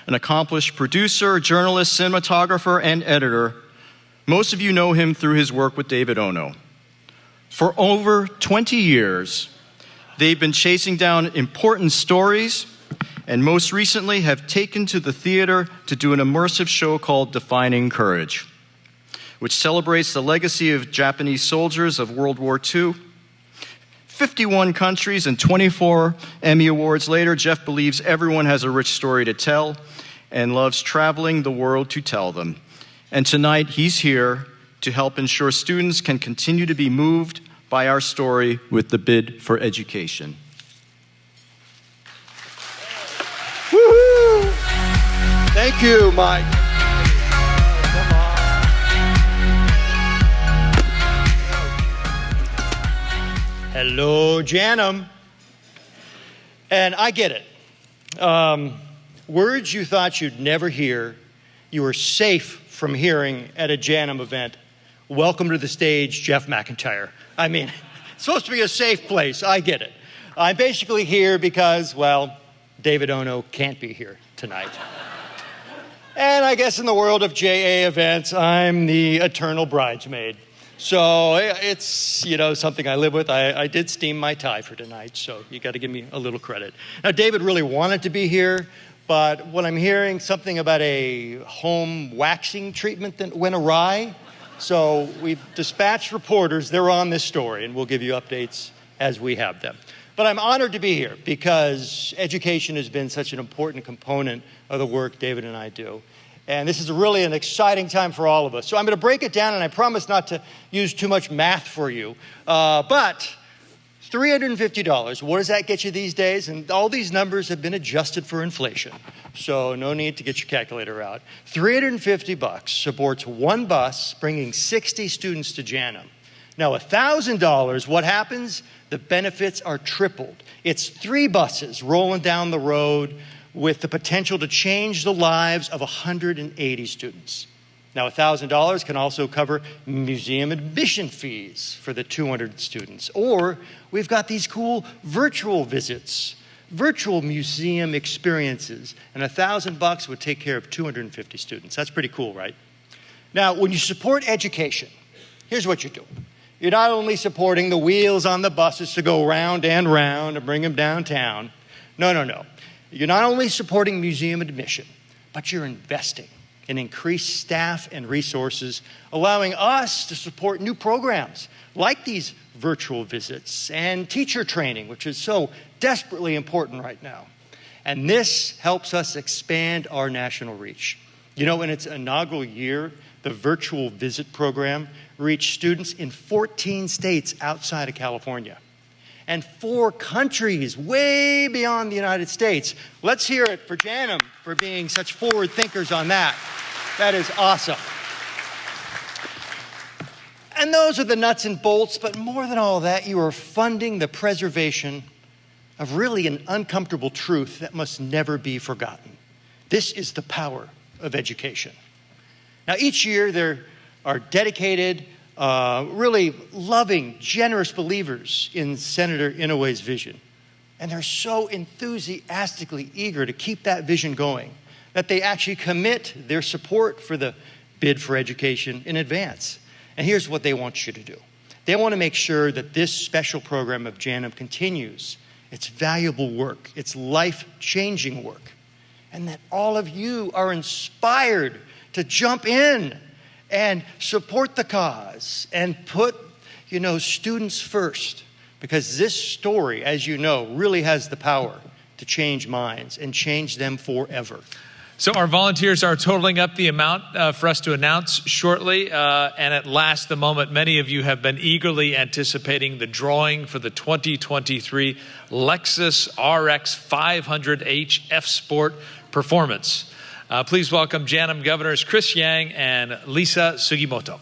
An accomplished producer, journalist, cinematographer, and editor, most of you know him through his work with David Ono. For over 20 years, they've been chasing down important stories, and most recently have taken to the theater to do an immersive show called Defining Courage, which celebrates the legacy of Japanese soldiers of World War II. 51 countries and 24 Emmy Awards later, Jeff believes everyone has a rich story to tell and loves traveling the world to tell them. And tonight, he's here to help ensure students can continue to be moved by our story with the Bid for Education. Woohoo! Thank you, Mike. Hello, JANM. And I get it. Words you thought you'd never hear, you were safe from hearing at a JANM event. Welcome to the stage, Jeff MacIntyre. I mean, it's supposed to be a safe place. I get it. I'm basically here because, well, David Ono can't be here tonight. And I guess in the world of JA events, I'm the eternal bridesmaid. So it's, you know, something I live with. I did steam my tie for tonight, so you got to give me a little credit. Now, David really wanted to be here, but what I'm hearing, something about a home waxing treatment that went awry. So we've dispatched reporters. They're on this story, and we'll give you updates as we have them. But I'm honored to be here because education has been such an important component of the work David and I do. And this is really an exciting time for all of us. So I'm going to break it down, and I promise not to use too much math for you. But $350, what does that get you these days? And all these numbers have been adjusted for inflation. So no need to get your calculator out. $350 supports one bus bringing 60 students to JANM. Now, $1,000, what happens? The benefits are tripled. It's 3 buses rolling down the road with the potential to change the lives of 180 students. Now, $1,000 can also cover museum admission fees for the 200 students. Or we've got these cool virtual visits, virtual museum experiences, and $1,000 would take care of 250 students. That's pretty cool, right? Now, when you support education, here's what you're doing. You're not only supporting the wheels on the buses to go round and round and bring them downtown. No. You're not only supporting museum admission, but you're investing in increased staff and resources, allowing us to support new programs like these virtual visits and teacher training, which is so desperately important right now. And this helps us expand our national reach. You know, in its inaugural year, the virtual visit program reached students in 14 states outside of California and 4 countries way beyond the United States. Let's hear it for JANM for being such forward thinkers on that. That is awesome. And those are the nuts and bolts, but more than all that, you are funding the preservation of really an uncomfortable truth that must never be forgotten. This is the power of education. Now, each year there are dedicated, really loving, generous believers in Senator Inouye's vision. And they're so enthusiastically eager to keep that vision going that they actually commit their support for the Bid for Education in advance. And here's what they want you to do. They want to make sure that this special program of JANM continues It's valuable work. It's life-changing work. And that all of you are inspired to jump in and support the cause and put, students first. Because this story, as you know, really has the power to change minds and change them forever. So our volunteers are totaling up the amount for us to announce shortly. And at last, the moment many of you have been eagerly anticipating the drawing for the 2023 Lexus RX 500H F Sport Performance. Please welcome JANM Governors Chris Yang and Lisa Sugimoto.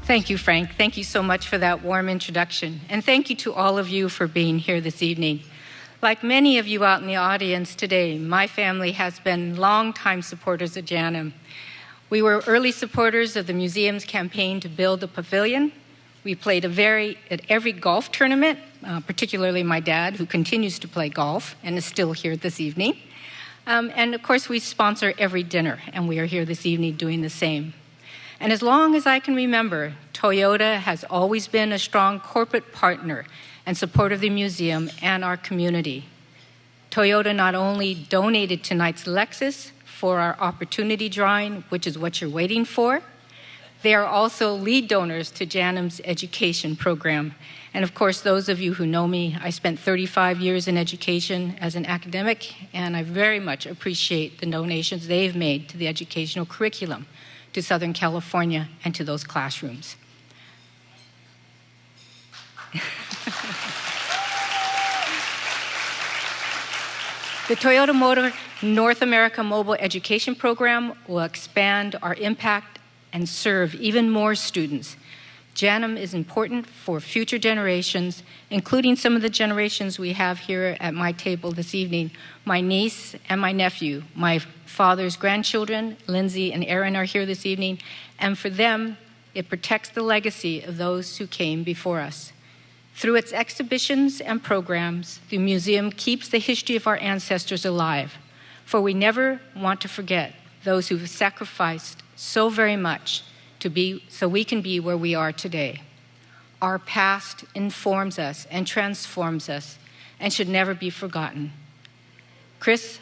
Thank you, Frank. Thank you so much for that warm introduction. And thank you to all of you for being here this evening. Like many of you out in the audience today, my family has been longtime supporters of JANM. We were early supporters of the museum's campaign to build a pavilion. We played at every golf tournament, particularly my dad, who continues to play golf and is still here this evening. And of course, we sponsor every dinner, and we are here this evening doing the same. And as long as I can remember, Toyota has always been a strong corporate partner and supporter of the museum and our community. Toyota not only donated tonight's Lexus for our opportunity drawing, which is what you're waiting for, they are also lead donors to JANM's education program. And of course, those of you who know me, I spent 35 years in education as an academic, and I very much appreciate the donations they've made to the educational curriculum to Southern California and to those classrooms. The Toyota Motor North America Mobile Education Program will expand our impact and serve even more students. JANM is important for future generations, including some of the generations we have here at my table this evening. My niece and my nephew, my father's grandchildren, Lindsay and Aaron, are here this evening, and for them, it protects the legacy of those who came before us. Through its exhibitions and programs, the museum keeps the history of our ancestors alive, for we never want to forget those who've sacrificed so very much so we can be where we are today. Our past informs us and transforms us and should never be forgotten. Chris,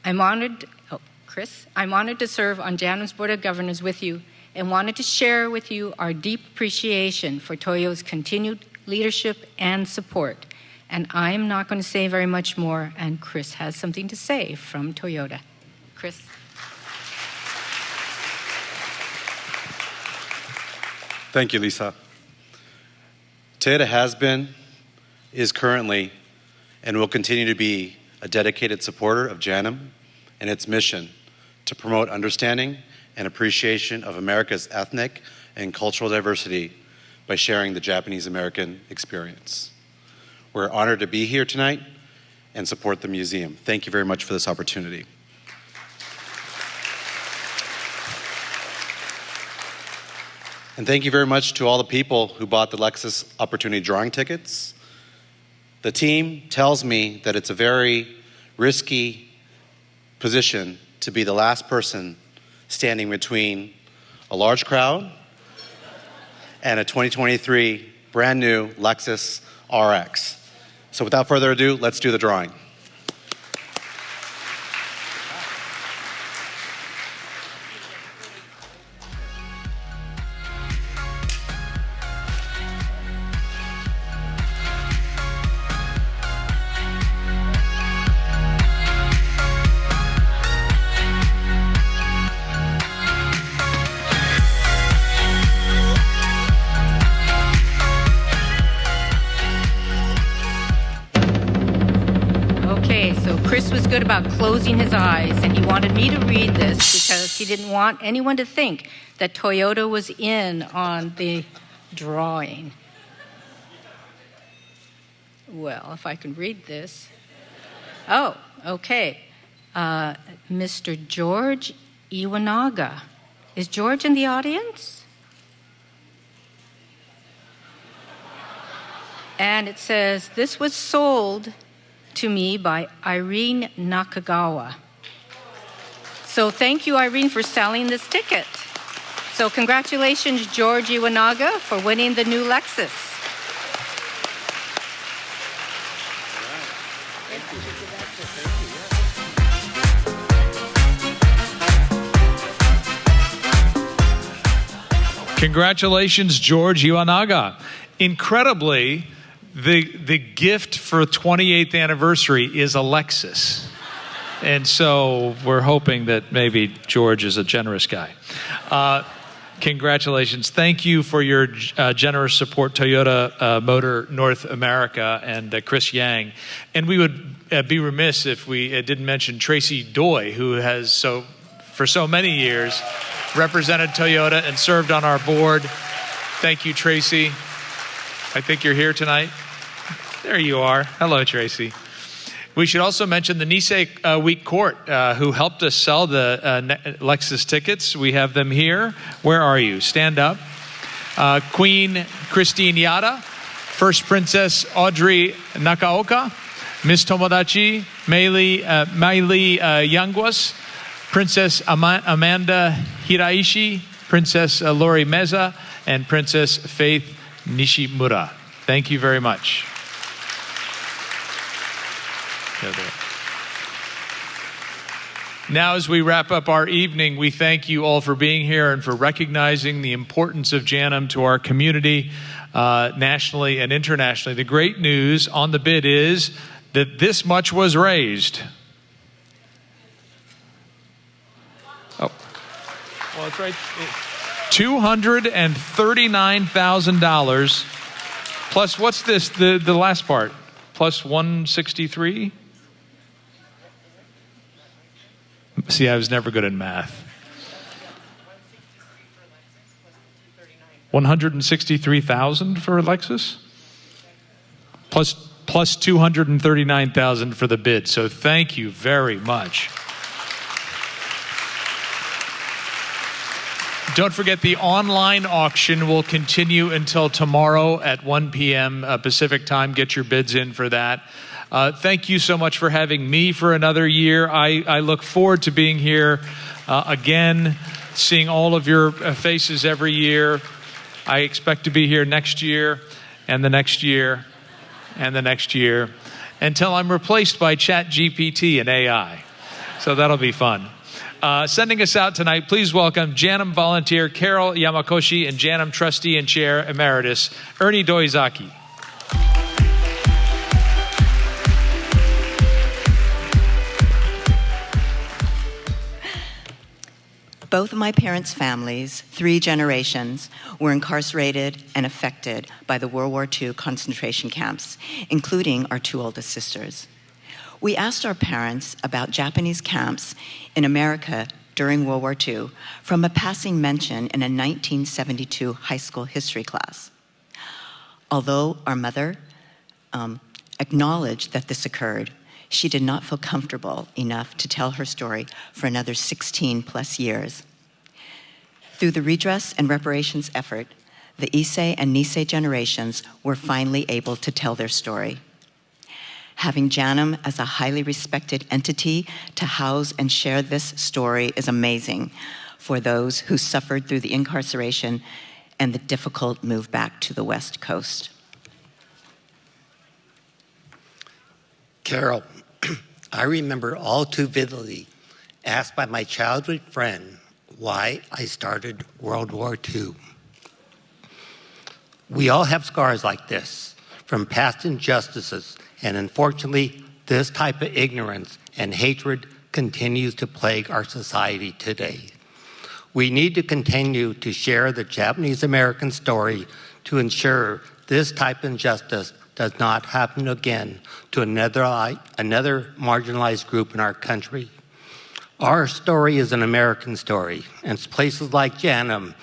I'm honored to serve on JANM's Board of Governors with you and wanted to share with you our deep appreciation for Toyo's continued leadership and support. And I'm not going to say very much more, and Chris has something to say from Toyota. Chris. Thank you, Lisa. Toyota has been, is currently, and will continue to be a dedicated supporter of JANM and its mission to promote understanding and appreciation of America's ethnic and cultural diversity by sharing the Japanese-American experience. We're honored to be here tonight and support the museum. Thank you very much for this opportunity. And thank you very much to all the people who bought the Lexus Opportunity Drawing tickets. The team tells me that it's a very risky position to be the last person standing between a large crowd and a 2023 brand new Lexus RX. So without further ado, let's do the drawing. About closing his eyes, and he wanted me to read this because he didn't want anyone to think that Toyota was in on the drawing. Well, if I can read this. Oh, okay. Mr. George Iwanaga. Is George in the audience? And it says, this was sold to me by Irene Nakagawa. So thank you, Irene, for selling this ticket. So congratulations, George Iwanaga, for winning the new Lexus. Congratulations, George Iwanaga. Incredibly, the gift for 28th anniversary is a Lexus. And so we're hoping that maybe George is a generous guy. Congratulations. Thank you for your generous support, Toyota Motor North America and Chris Yang. And we would be remiss if we didn't mention Tracy Doi, who has for so many years represented Toyota and served on our board. Thank you, Tracy. I think you're here tonight. There you are. Hello, Tracy. We should also mention the Nisei Week Court, who helped us sell the Lexus tickets. We have them here. Where are you? Stand up. Queen Christine Yada, First Princess Audrey Nakaoka, Miss Tomodachi Meili Yanguas, Princess Amanda Hiraishi, Princess Lori Meza, and Princess Faith Nishimura. Thank you very much. Now, as we wrap up our evening, we thank you all for being here and for recognizing the importance of JANM to our community, nationally and internationally. The great news on the bid is that this much was raised. Oh, well, it's right. $239,000 plus what's this? The last part plus 163. See, I was never good at math. 163,000 for Lexus, plus 239,000 for the bid. So thank you very much. Don't forget the online auction will continue until tomorrow at 1 p.m. Pacific time. Get your bids in for that. Thank you so much for having me for another year. I look forward to being here again, seeing all of your faces every year. I expect to be here next year and the next year and the next year until I'm replaced by ChatGPT and AI. So that'll be fun. Sending us out tonight, please welcome JANM volunteer Carole Yamakoshi and JANM trustee and chair emeritus Ernie Doizaki. Both of my parents' families, 3 generations, were incarcerated and affected by the World War II concentration camps, including our 2 oldest sisters. We asked our parents about Japanese camps in America during World War II from a passing mention in a 1972 high school history class. Although our mother acknowledged that this occurred, she did not feel comfortable enough to tell her story for another 16 plus years. Through the redress and reparations effort, the Issei and Nisei generations were finally able to tell their story. Having JANM as a highly respected entity to house and share this story is amazing for those who suffered through the incarceration and the difficult move back to the West Coast. Carole, I remember all too vividly asked by my childhood friend why I started World War II. We all have scars like this from past injustices, and unfortunately, this type of ignorance and hatred continues to plague our society today. We need to continue to share the Japanese American story to ensure this type of injustice does not happen again to another marginalized group in our country. Our story is an American story, and it's places like JANM.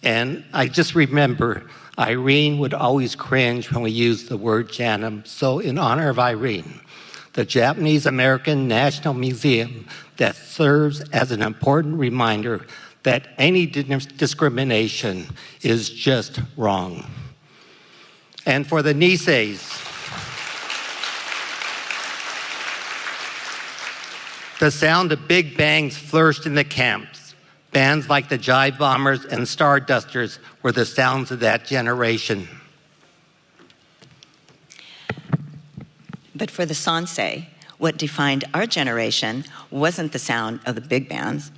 And I just remember Irene would always cringe when we used the word JANM. So in honor of Irene, the Japanese American National Museum that serves as an important reminder that any discrimination is just wrong. And for the Niseis, The sound of big bangs flourished in the camps. Bands like the Jive Bombers and Stardusters were the sounds of that generation. But for the Sansei, what defined our generation wasn't the sound of the big bands,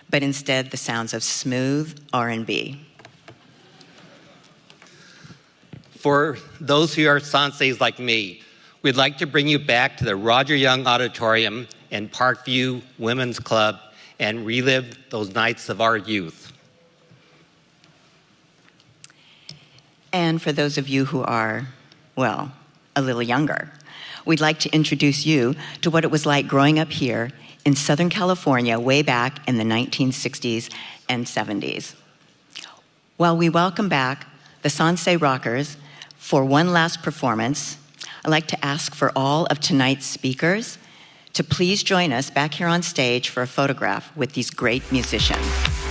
but instead the sounds of smooth R&B. For those who are Sanseis like me, we'd like to bring you back to the Roger Young Auditorium and Parkview Women's Club and relive those nights of our youth. And for those of you who are, well, a little younger, we'd like to introduce you to what it was like growing up here in Southern California way back in the 1960s and 70s. While we welcome back the Sansei Rockers for one last performance, I'd like to ask for all of tonight's speakers to please join us back here on stage for a photograph with these great musicians.